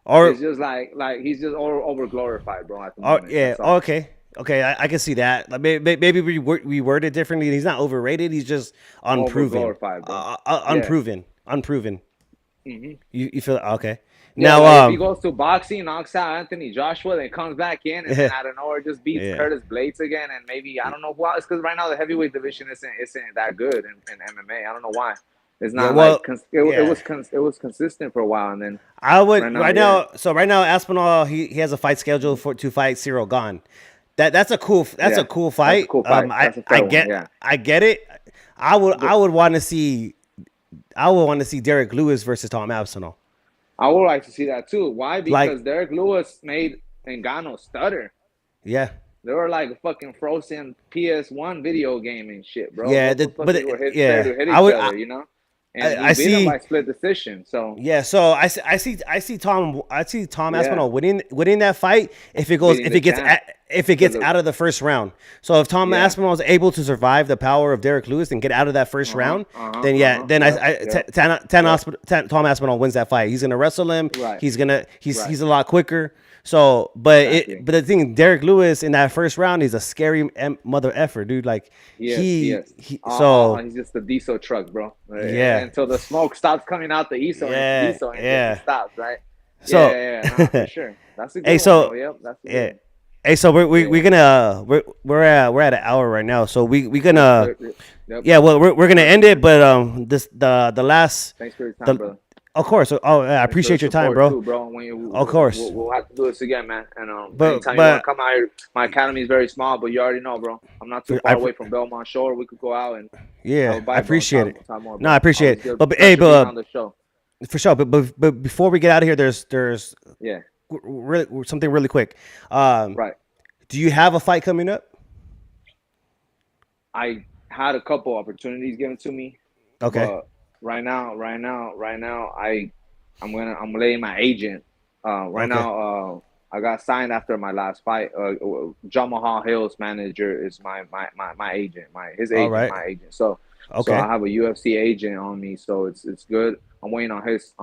[SPEAKER 2] Or
[SPEAKER 1] It's just like he's just over glorified, bro. At the
[SPEAKER 2] Or
[SPEAKER 1] moment,
[SPEAKER 2] yeah,
[SPEAKER 1] that's all.
[SPEAKER 2] okay, okay, I can see that. Like maybe we word it differently. He's not overrated. He's just
[SPEAKER 1] Over
[SPEAKER 2] unproven,
[SPEAKER 1] glorified, bro. Yeah.
[SPEAKER 2] unproven.
[SPEAKER 1] Hmm.
[SPEAKER 2] You feel okay?
[SPEAKER 1] Yeah,
[SPEAKER 2] Now
[SPEAKER 1] like if he goes to boxing, knocks out Anthony Joshua, then comes back in, and then
[SPEAKER 2] yeah,
[SPEAKER 1] out of nowhere just beats
[SPEAKER 2] yeah,
[SPEAKER 1] Curtis Blades again, and maybe I don't know why. It's because right now the heavyweight division isn't that good in MMA. I don't know why. It's
[SPEAKER 2] yeah.
[SPEAKER 1] not
[SPEAKER 2] Well,
[SPEAKER 1] like
[SPEAKER 2] yeah.
[SPEAKER 1] it was consistent for a while, and then
[SPEAKER 2] I would
[SPEAKER 1] right now,
[SPEAKER 2] right
[SPEAKER 1] yeah,
[SPEAKER 2] now. So right now, Aspinall he has a fight scheduled for to fight Cyril Gahn. That's a
[SPEAKER 1] yeah,
[SPEAKER 2] cool
[SPEAKER 1] that's a
[SPEAKER 2] fight.
[SPEAKER 1] cool fight. That's a fair one. Yeah,
[SPEAKER 2] I get it.
[SPEAKER 1] the,
[SPEAKER 2] I would want to see Derek Lewis versus Tom Aspinall.
[SPEAKER 1] I would like to see that too. Why?
[SPEAKER 2] Like
[SPEAKER 1] Because Derek Lewis made Ngannou stutter.
[SPEAKER 2] yeah,
[SPEAKER 1] They were like a fucking frozen PS1 video game and shit, bro.
[SPEAKER 2] yeah.
[SPEAKER 1] Both motherfuckers were scared
[SPEAKER 2] Yeah.
[SPEAKER 1] to hit each other, and he
[SPEAKER 2] I
[SPEAKER 1] beat him by
[SPEAKER 2] see.
[SPEAKER 1] split decision. So
[SPEAKER 2] Yeah, so I see Tom
[SPEAKER 1] yeah,
[SPEAKER 2] Aspinall winning that fight
[SPEAKER 1] beating the champ
[SPEAKER 2] if it
[SPEAKER 1] because
[SPEAKER 2] gets
[SPEAKER 1] of
[SPEAKER 2] out of the first round. So if Tom
[SPEAKER 1] yeah,
[SPEAKER 2] Aspinall is able to survive the power of Derek Lewis and get out of that first round, then yeah, then
[SPEAKER 1] yep, yep, yep.
[SPEAKER 2] Tom Aspinall wins that fight. He's gonna wrestle him.
[SPEAKER 1] Right, right,
[SPEAKER 2] He's a lot quicker. So,
[SPEAKER 1] exactly.
[SPEAKER 2] but the thing, Derek Lewis in that first round, he's a scary mother effer, dude. Like
[SPEAKER 1] Yes.
[SPEAKER 2] so
[SPEAKER 1] He's just a diesel truck, bro.
[SPEAKER 2] yeah,
[SPEAKER 1] Until the smoke stops coming out the diesel engine, it
[SPEAKER 2] yeah.
[SPEAKER 1] stops, right?
[SPEAKER 2] So,
[SPEAKER 1] Nah, for sure. That's a
[SPEAKER 2] hey,
[SPEAKER 1] good one, bro.
[SPEAKER 2] so
[SPEAKER 1] Yep, that's a good
[SPEAKER 2] yeah,
[SPEAKER 1] one.
[SPEAKER 2] hey, so
[SPEAKER 1] Yeah.
[SPEAKER 2] we're gonna we're at an hour right now, so we gonna
[SPEAKER 1] Yep.
[SPEAKER 2] yeah, well we're gonna end
[SPEAKER 1] Perfect.
[SPEAKER 2] it, but this the last
[SPEAKER 1] Thanks for your time,
[SPEAKER 2] the
[SPEAKER 1] brother.
[SPEAKER 2] of course oh yeah, I
[SPEAKER 1] Thanks for the
[SPEAKER 2] appreciate your time,
[SPEAKER 1] support
[SPEAKER 2] bro.
[SPEAKER 1] too, bro. When
[SPEAKER 2] Of course,
[SPEAKER 1] we'll have to do this again, man. And anytime you want
[SPEAKER 2] but
[SPEAKER 1] to come out here, my academy is very small, but you already know, bro. I'm not too
[SPEAKER 2] I
[SPEAKER 1] far away from Belmont Shore. We could go out and have
[SPEAKER 2] yeah
[SPEAKER 1] a
[SPEAKER 2] I
[SPEAKER 1] bite, bro.
[SPEAKER 2] appreciate it.
[SPEAKER 1] Talk more,
[SPEAKER 2] No, I
[SPEAKER 1] bro.
[SPEAKER 2] appreciate
[SPEAKER 1] Always
[SPEAKER 2] it.
[SPEAKER 1] good.
[SPEAKER 2] Hey,
[SPEAKER 1] Pleasure being on the show.
[SPEAKER 2] for sure. But before we get out of here, there's
[SPEAKER 1] Yeah,
[SPEAKER 2] really something really quick. Um,
[SPEAKER 1] right.
[SPEAKER 2] do you have a fight coming up?
[SPEAKER 1] I had a couple opportunities given to me,
[SPEAKER 2] Okay,
[SPEAKER 1] but I'm letting my agent. Right
[SPEAKER 2] okay,
[SPEAKER 1] now, I got signed after my last fight. John Mahal Hill's manager is my agent, his
[SPEAKER 2] all
[SPEAKER 1] agent,
[SPEAKER 2] right,
[SPEAKER 1] my agent. So I
[SPEAKER 2] okay,
[SPEAKER 1] have a UFC agent on me, so it's good. I'm waiting on his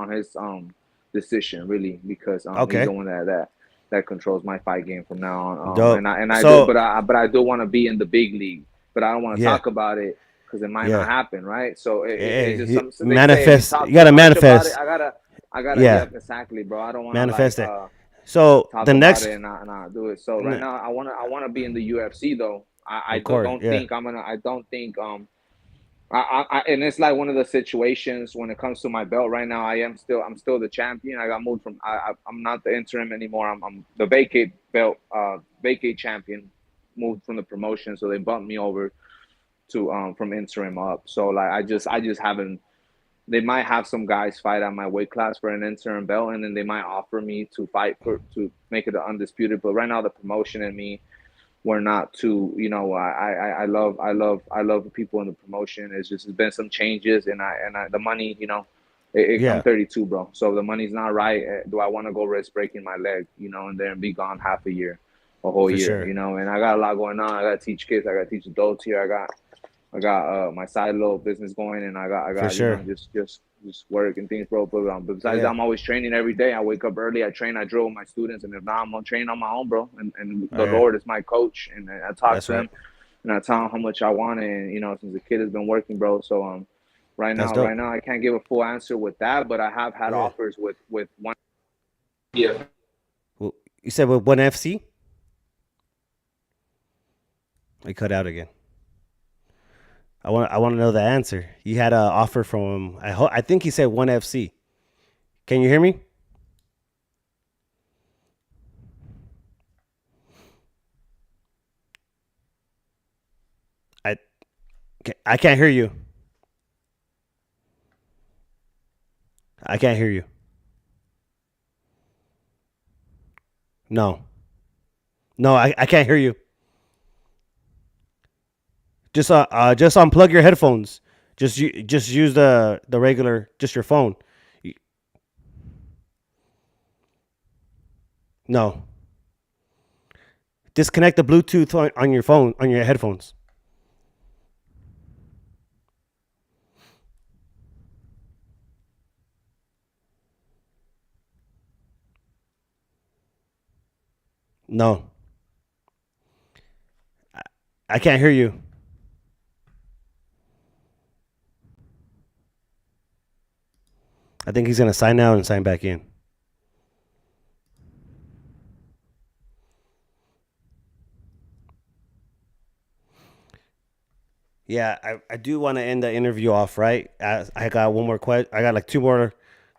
[SPEAKER 1] decision really because he's the
[SPEAKER 2] okay,
[SPEAKER 1] one that controls my fight game from now on.
[SPEAKER 2] dope.
[SPEAKER 1] And I do,
[SPEAKER 2] So
[SPEAKER 1] but I do want to be in the big league, but I don't want to
[SPEAKER 2] yeah,
[SPEAKER 1] talk about it because it might not
[SPEAKER 2] yeah.
[SPEAKER 1] happen, right? So it's just
[SPEAKER 2] Hey,
[SPEAKER 1] some. So they say if you
[SPEAKER 2] manifest. You
[SPEAKER 1] talk too
[SPEAKER 2] gotta
[SPEAKER 1] much about it,
[SPEAKER 2] manifest.
[SPEAKER 1] I gotta.
[SPEAKER 2] Yeah,
[SPEAKER 1] Yep, exactly, bro. I don't want to like
[SPEAKER 2] manifest it. So
[SPEAKER 1] talk
[SPEAKER 2] the
[SPEAKER 1] about it
[SPEAKER 2] next,
[SPEAKER 1] and not do it. So right now, I wanna be in the UFC though. I
[SPEAKER 2] of course,
[SPEAKER 1] don't
[SPEAKER 2] yeah,
[SPEAKER 1] think I'm gonna. I don't think and it's like one of the situations when it comes to my belt right now. I'm still the champion. I got moved from. I'm not the interim anymore. I'm the vacate belt, vacate champion. Moved from the promotion, so they bumped me over to from interim up. So like I just haven't. They might have some guys fight at my weight class for an interim belt, and then they might offer me to fight for to make it an undisputed. But right now, the promotion and me we're not too, I love the people in the promotion. It's just there's been some changes, and the money, I'm
[SPEAKER 2] yeah,
[SPEAKER 1] 32, bro. So the money's not right. Do I want to go risk breaking my leg, and then be gone half a year, a whole
[SPEAKER 2] for
[SPEAKER 1] year,
[SPEAKER 2] sure,
[SPEAKER 1] and I got a lot going on. I got to teach kids. I got to teach adults here. I got my side little business going, and I
[SPEAKER 2] for
[SPEAKER 1] got
[SPEAKER 2] sure.
[SPEAKER 1] just work and things, bro. But besides that,
[SPEAKER 2] Yeah.
[SPEAKER 1] I'm always training every day. I wake up early. I train. I drill with my students, and if not, I'm gonna train on my own, bro. And
[SPEAKER 2] Oh
[SPEAKER 1] the
[SPEAKER 2] yeah.
[SPEAKER 1] Lord is my coach, and I talk
[SPEAKER 2] That's
[SPEAKER 1] to
[SPEAKER 2] right.
[SPEAKER 1] him, and I tell him how much I want, and since the kid has been working, bro. So
[SPEAKER 2] That's
[SPEAKER 1] right
[SPEAKER 2] dope.
[SPEAKER 1] now, I can't give a full answer with that, but I have had
[SPEAKER 2] Yeah.
[SPEAKER 1] offers with one. Yeah.
[SPEAKER 2] Well, you said with one FC? We cut out again. I want to know the answer. You had an offer from him. I think he said one FC. Can you hear me? I I can't hear you. I can't hear you. No. No, I can't hear you. Just unplug your headphones. Just use the regular just your phone. No. Disconnect the Bluetooth on your phone, on your headphones. No. I can't hear you. I think he's gonna sign out and sign back in. Yeah, I do want to end the interview off right. I got one more question. I got like two more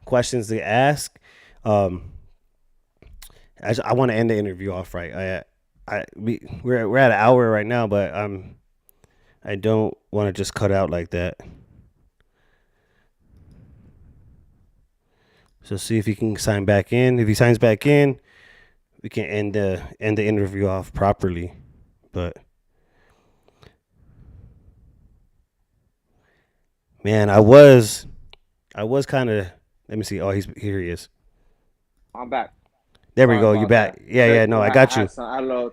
[SPEAKER 2] questions to ask. Um, I want to end the interview off right. We're at an hour right now, but I don't want to just cut out like that. So see if he can sign back in. If he signs back in, we can end the interview off properly. But man, I was kind of. Let me see. Oh, he's here. He is.
[SPEAKER 1] I'm back.
[SPEAKER 2] There we
[SPEAKER 1] Sorry
[SPEAKER 2] go. You
[SPEAKER 1] about
[SPEAKER 2] back?
[SPEAKER 1] that.
[SPEAKER 2] Yeah, yeah. No, I got
[SPEAKER 1] I
[SPEAKER 2] you.
[SPEAKER 1] had some I had a little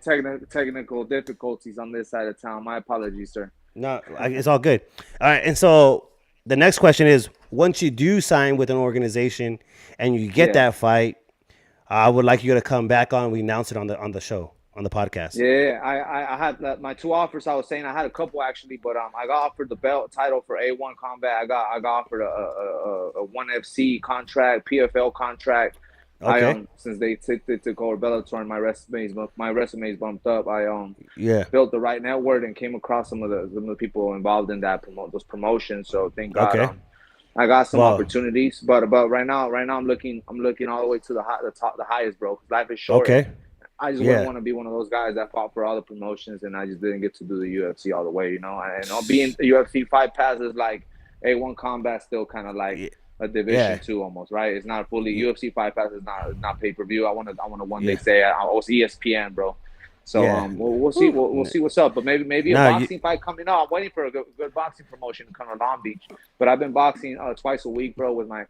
[SPEAKER 1] technical difficulties on this side of town. My apologies, sir.
[SPEAKER 2] No, it's all good. All right, and so the next question is: once you do sign with an organization and you get
[SPEAKER 1] Yeah.
[SPEAKER 2] that fight, I would like you to come back on. We announce it on the show on the podcast.
[SPEAKER 1] Yeah, I had my two offers. I was saying I had a couple actually, but I got offered the belt title for A1 Combat. I got offered a one FC contract, PFL contract. I
[SPEAKER 2] Okay.
[SPEAKER 1] since they took over Bellator and my resume's bumped up. I
[SPEAKER 2] Yeah.
[SPEAKER 1] built the right network and came across some of the people involved in that promote those promotions. So thank God
[SPEAKER 2] Okay.
[SPEAKER 1] I got some
[SPEAKER 2] Well.
[SPEAKER 1] opportunities. But right now I'm looking all the way to the top, the highest, bro. 'Cause life is short and
[SPEAKER 2] Okay.
[SPEAKER 1] I just wouldn't
[SPEAKER 2] Yeah.
[SPEAKER 1] want to be one of those guys that fought for all the promotions and I just didn't get to do the UFC all the way, you know. And being the UFC fight pass is like A1 Combat still kind of like a
[SPEAKER 2] Yeah.
[SPEAKER 1] division two almost, right? It's not fully
[SPEAKER 2] Yeah.
[SPEAKER 1] UFC fight pass is not pay per view. I want to one day
[SPEAKER 2] Yeah.
[SPEAKER 1] say I was ESPN, bro. So
[SPEAKER 2] Yeah.
[SPEAKER 1] we'll see
[SPEAKER 2] Whew.
[SPEAKER 1] we'll see what's up. But maybe a
[SPEAKER 2] No, you.
[SPEAKER 1] boxing fight coming up. I'm waiting for a good boxing promotion to come to Long Beach. But I've been boxing twice a week, bro, with my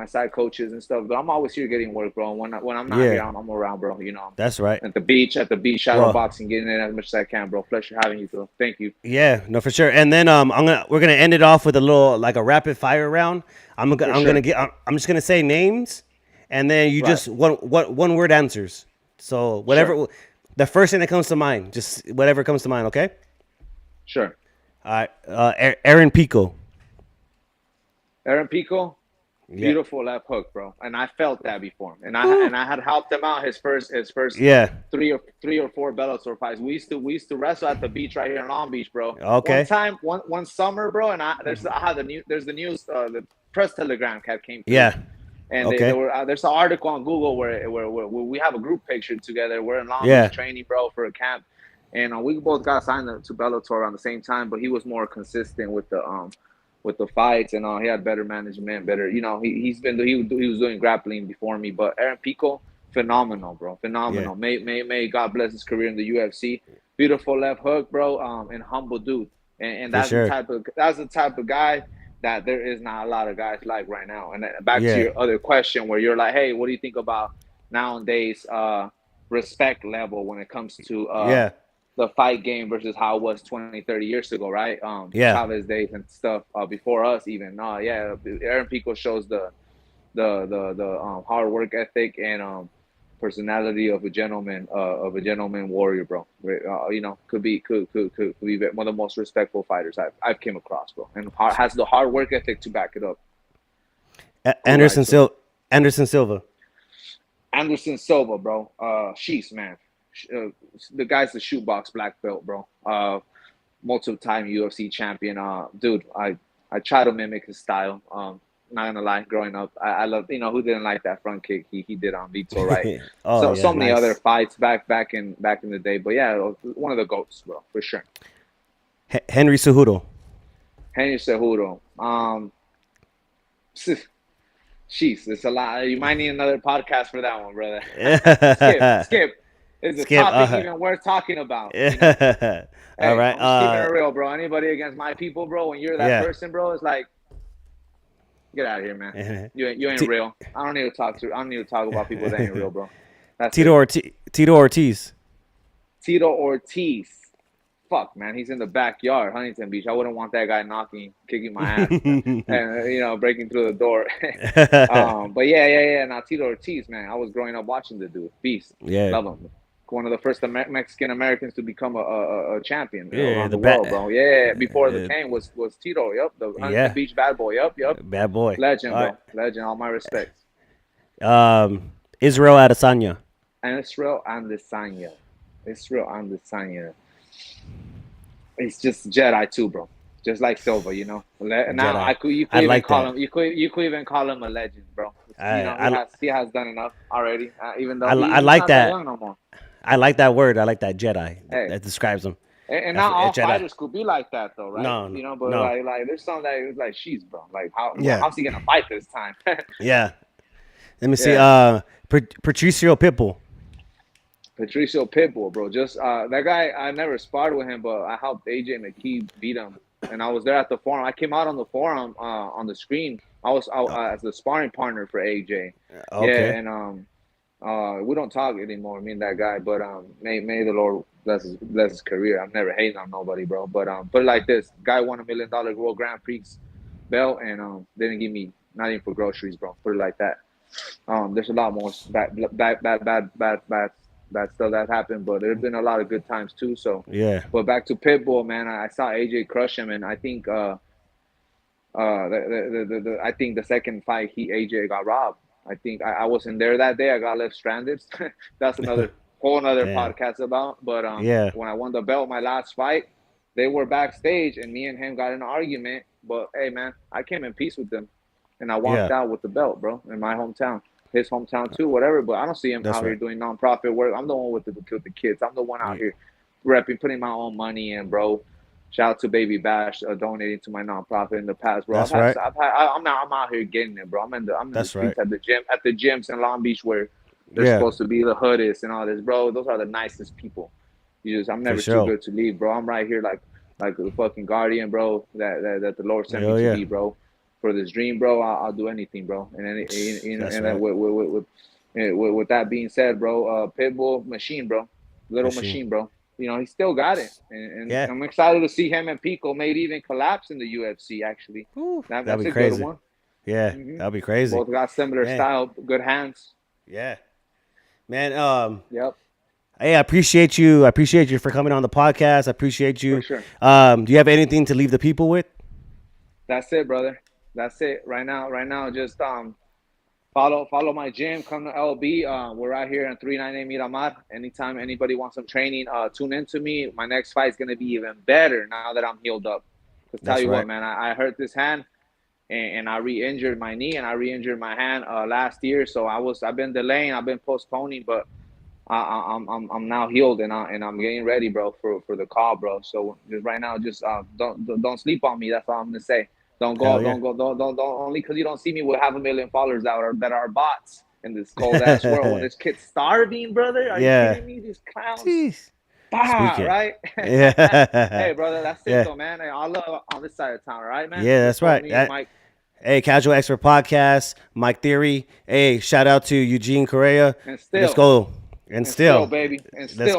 [SPEAKER 1] side coaches and stuff. But I'm always here getting work, bro. When I'm not here,
[SPEAKER 2] Yeah.
[SPEAKER 1] I'm around, bro. You know,
[SPEAKER 2] That's right.
[SPEAKER 1] at the beach, shadow
[SPEAKER 2] Well.
[SPEAKER 1] boxing, getting in as much as I can, bro. Pleasure having you, bro. Thank you.
[SPEAKER 2] Yeah. No, for sure. And then we're gonna end it off with a little like a rapid fire round.
[SPEAKER 1] For
[SPEAKER 2] I'm gonna
[SPEAKER 1] sure.
[SPEAKER 2] get. I'm just gonna say names, and then you
[SPEAKER 1] Right.
[SPEAKER 2] just one word answers. So
[SPEAKER 1] Sure.
[SPEAKER 2] whatever, the first thing that comes to mind, just whatever comes to mind. Okay.
[SPEAKER 1] Sure.
[SPEAKER 2] All right. Aaron Pico.
[SPEAKER 1] Aaron Pico,
[SPEAKER 2] Yeah.
[SPEAKER 1] beautiful left hook, bro. And I felt that before.
[SPEAKER 2] Woo.
[SPEAKER 1] And I had helped him out his first
[SPEAKER 2] Yeah.
[SPEAKER 1] three or four Bellator fights. We used to wrestle at the beach right here in Long Beach, bro. One
[SPEAKER 2] Okay.
[SPEAKER 1] time, one summer, bro, and I had the news the press telegram came through.
[SPEAKER 2] Yeah.
[SPEAKER 1] And they
[SPEAKER 2] Okay.
[SPEAKER 1] were there's an article on Google where we have a group picture together. We're in Long Beach
[SPEAKER 2] Yeah.
[SPEAKER 1] training, bro, for a camp, and we both got signed to Bellator around the same time. But he was more consistent with the fights, and he had better management, better. You know, he was doing grappling before me. But Aaron Pico, phenomenal, bro,
[SPEAKER 2] Yeah.
[SPEAKER 1] phenomenal. May God bless his career in the UFC. Beautiful left hook, bro, and humble dude, and
[SPEAKER 2] For sure.
[SPEAKER 1] that's the type of guy that there is not a lot of guys like right now. And back to
[SPEAKER 2] Yeah.
[SPEAKER 1] your other question, where you're like, hey, what do you think about nowadays respect level when it comes to
[SPEAKER 2] Yeah.
[SPEAKER 1] the fight game versus how it was 20, 30 years ago, right?
[SPEAKER 2] Yeah.
[SPEAKER 1] Chavez days and stuff before us even. Yeah, Aaron Pico shows the hard work ethic and personality of a gentleman warrior, bro. You know, could be one of the most respectful fighters I've came across, bro, and has the hard work ethic to back it up. Cool guy
[SPEAKER 2] Anderson
[SPEAKER 1] too.
[SPEAKER 2] Sil. Anderson Silva.
[SPEAKER 1] Anderson Silva, bro. Sheesh, man. The guy's the shootbox black belt, bro. Multiple time UFC champion. Dude, I try to mimic his style. Not gonna lie, growing up, I love, who didn't like that front kick he did on Vitor, right?
[SPEAKER 2] Oh
[SPEAKER 1] So
[SPEAKER 2] yeah,
[SPEAKER 1] many other
[SPEAKER 2] nice.
[SPEAKER 1] fights back in the day, but yeah, one of the goats, bro, for sure.
[SPEAKER 2] Henry Cejudo.
[SPEAKER 1] Henry Cejudo. Jeez, it's a lot. You might need another podcast for that one, brother. Skip. Is the
[SPEAKER 2] Skip.
[SPEAKER 1] topic even worth talking about?
[SPEAKER 2] All
[SPEAKER 1] Hey,
[SPEAKER 2] right.
[SPEAKER 1] I'm just keeping it real, bro. Anybody against my people, bro, when you're that
[SPEAKER 2] Yeah.
[SPEAKER 1] person, bro, it's like, get out of here, man. You ain't
[SPEAKER 2] T-
[SPEAKER 1] real. I don't need to talk about people that ain't real, bro. That's
[SPEAKER 2] Tito
[SPEAKER 1] it.
[SPEAKER 2] Ortiz. Tito Ortiz.
[SPEAKER 1] Tito Ortiz. Fuck, man, he's in the backyard, Huntington Beach. I wouldn't want that guy kicking my ass, and breaking through the door. But yeah. Now Tito Ortiz, man, I was growing up watching the dude. Beast,
[SPEAKER 2] Yeah.
[SPEAKER 1] love him. One of the first Mexican Americans to become a champion
[SPEAKER 2] Yeah.
[SPEAKER 1] around
[SPEAKER 2] The
[SPEAKER 1] the world,
[SPEAKER 2] bat.
[SPEAKER 1] bro. Yeah, before the Kane was Tito. Yep, the Huntington
[SPEAKER 2] Yeah.
[SPEAKER 1] Beach bad boy. Yep.
[SPEAKER 2] Bad boy.
[SPEAKER 1] Legend,
[SPEAKER 2] All
[SPEAKER 1] bro. Legend. All my respects.
[SPEAKER 2] right. Israel Adesanya.
[SPEAKER 1] And Israel Adesanya. Israel Adesanya. It's just Jedi too, bro. Just like Silva, Now
[SPEAKER 2] Jedi.
[SPEAKER 1] you
[SPEAKER 2] I
[SPEAKER 1] could even
[SPEAKER 2] like
[SPEAKER 1] call
[SPEAKER 2] that.
[SPEAKER 1] him. You could even call him a legend, bro.
[SPEAKER 2] I I
[SPEAKER 1] He has done enough already. Even though
[SPEAKER 2] I
[SPEAKER 1] he's
[SPEAKER 2] like
[SPEAKER 1] not that
[SPEAKER 2] that.
[SPEAKER 1] young no more.
[SPEAKER 2] I like that word. I like that Jedi.
[SPEAKER 1] Hey,
[SPEAKER 2] That describes him.
[SPEAKER 1] and
[SPEAKER 2] That's
[SPEAKER 1] not all
[SPEAKER 2] Jedi.
[SPEAKER 1] fighters could be like that though, right?
[SPEAKER 2] No.
[SPEAKER 1] But
[SPEAKER 2] No.
[SPEAKER 1] like there's some that is like, she's bro. Like
[SPEAKER 2] Yeah.
[SPEAKER 1] how's he gonna fight this time?
[SPEAKER 2] Yeah. Let me see.
[SPEAKER 1] Yeah.
[SPEAKER 2] Patricio Pitbull.
[SPEAKER 1] Patricio Pitbull, bro. Just that guy. I never sparred with him, but I helped AJ McKee beat him, and I was there at the forum. I came out on the forum on the screen. I was out as the sparring partner for AJ. Yeah,
[SPEAKER 2] Okay.
[SPEAKER 1] and we don't talk anymore, me and that guy. But may the Lord bless his career. I'm never hating on nobody, bro. But put it like this: guy won $1 million World Grand Prix belt, and didn't give me not even for groceries, bro. Put it like that. There's a lot more bad stuff that happened, but there's been a lot of good times too. So,
[SPEAKER 2] Yeah.
[SPEAKER 1] but back to Pitbull, man, I saw AJ crush him, and I think I think the second fight AJ got robbed. I think I wasn't there that day. I got left stranded. That's another whole another
[SPEAKER 2] Damn.
[SPEAKER 1] podcast about. But
[SPEAKER 2] Yeah.
[SPEAKER 1] when I won the belt, my last fight, they were backstage, and me and him got in an argument. But hey, man, I came in peace with them, and I walked
[SPEAKER 2] Yeah.
[SPEAKER 1] out with the belt, bro, in my hometown. His hometown too, whatever. But I don't see him
[SPEAKER 2] That's
[SPEAKER 1] out here
[SPEAKER 2] right.
[SPEAKER 1] doing nonprofit work. I'm the one with the kids. I'm the one out
[SPEAKER 2] Yeah.
[SPEAKER 1] here repping, putting my own money in, bro. Shout out to Baby Bash donating to my nonprofit in the past, bro.
[SPEAKER 2] That's right.
[SPEAKER 1] I'm out here getting it, bro. I'm in the
[SPEAKER 2] That's right.
[SPEAKER 1] streets at the gyms in Long Beach where they're
[SPEAKER 2] Yeah.
[SPEAKER 1] supposed to be the hoodest and all this, bro. Those are the nicest people. I'm
[SPEAKER 2] For
[SPEAKER 1] never too
[SPEAKER 2] sure.
[SPEAKER 1] good to leave, bro. I'm right here like the fucking guardian, bro. That the Lord sent me
[SPEAKER 2] Hell
[SPEAKER 1] to
[SPEAKER 2] yeah.
[SPEAKER 1] be, bro. For this dream, bro, I'll do anything, bro. And
[SPEAKER 2] That's
[SPEAKER 1] and
[SPEAKER 2] right.
[SPEAKER 1] with that being said, bro, Pitbull machine, bro, little
[SPEAKER 2] Machine.
[SPEAKER 1] machine, bro. He still got it, and
[SPEAKER 2] Yeah.
[SPEAKER 1] I'm excited to see him and Pico maybe even collapse in the UFC. Actually,
[SPEAKER 2] Whew, that'd
[SPEAKER 1] that's
[SPEAKER 2] be
[SPEAKER 1] a good
[SPEAKER 2] crazy.
[SPEAKER 1] one.
[SPEAKER 2] Yeah.
[SPEAKER 1] Hmm.
[SPEAKER 2] That'd be crazy.
[SPEAKER 1] Both got similar
[SPEAKER 2] Man.
[SPEAKER 1] style, good hands.
[SPEAKER 2] Yeah. Man.
[SPEAKER 1] Yep,
[SPEAKER 2] Hey, I appreciate you. I appreciate you for coming on the podcast. I appreciate
[SPEAKER 1] for
[SPEAKER 2] you.
[SPEAKER 1] sure.
[SPEAKER 2] Do you have anything to leave the people with?
[SPEAKER 1] That's it, brother. That's it. Right now, just follow my gym. Come to LB. We're right here in 398 Miramar. Anytime anybody wants some training, tune in to me. My next fight is gonna be even better now that I'm healed up. Cause tell
[SPEAKER 2] That's
[SPEAKER 1] you what,
[SPEAKER 2] right.
[SPEAKER 1] man, I hurt this hand, and I re-injured my knee and I re-injured my hand last year. So I've been delaying, I've been postponing, but I'm now healed and I'm getting ready, bro, for the call, bro. So just right now, just don't sleep on me. That's all I'm gonna say.
[SPEAKER 2] Hell yeah.
[SPEAKER 1] Don't only because you don't see me with 500,000 followers that are bots in this cold ass world. When this kid's starving, brother, are you
[SPEAKER 2] Yeah.
[SPEAKER 1] kidding me? These clowns,
[SPEAKER 2] Jeez.
[SPEAKER 1] bah,
[SPEAKER 2] Speaking.
[SPEAKER 1] right?
[SPEAKER 2] Yeah.
[SPEAKER 1] Hey, brother, that's it
[SPEAKER 2] Yeah.
[SPEAKER 1] though, man. Hey, I love on this side of town, all right, man.
[SPEAKER 2] Yeah,
[SPEAKER 1] Just
[SPEAKER 2] that's
[SPEAKER 1] follow
[SPEAKER 2] right.
[SPEAKER 1] me, Mike,
[SPEAKER 2] Hey, Casual Expert Podcast, Mike Theory. Hey, shout out to Eugene Correa.
[SPEAKER 1] and
[SPEAKER 2] Let's
[SPEAKER 1] still,
[SPEAKER 2] go. And still,
[SPEAKER 1] baby, and
[SPEAKER 2] let's
[SPEAKER 1] still.
[SPEAKER 2] go.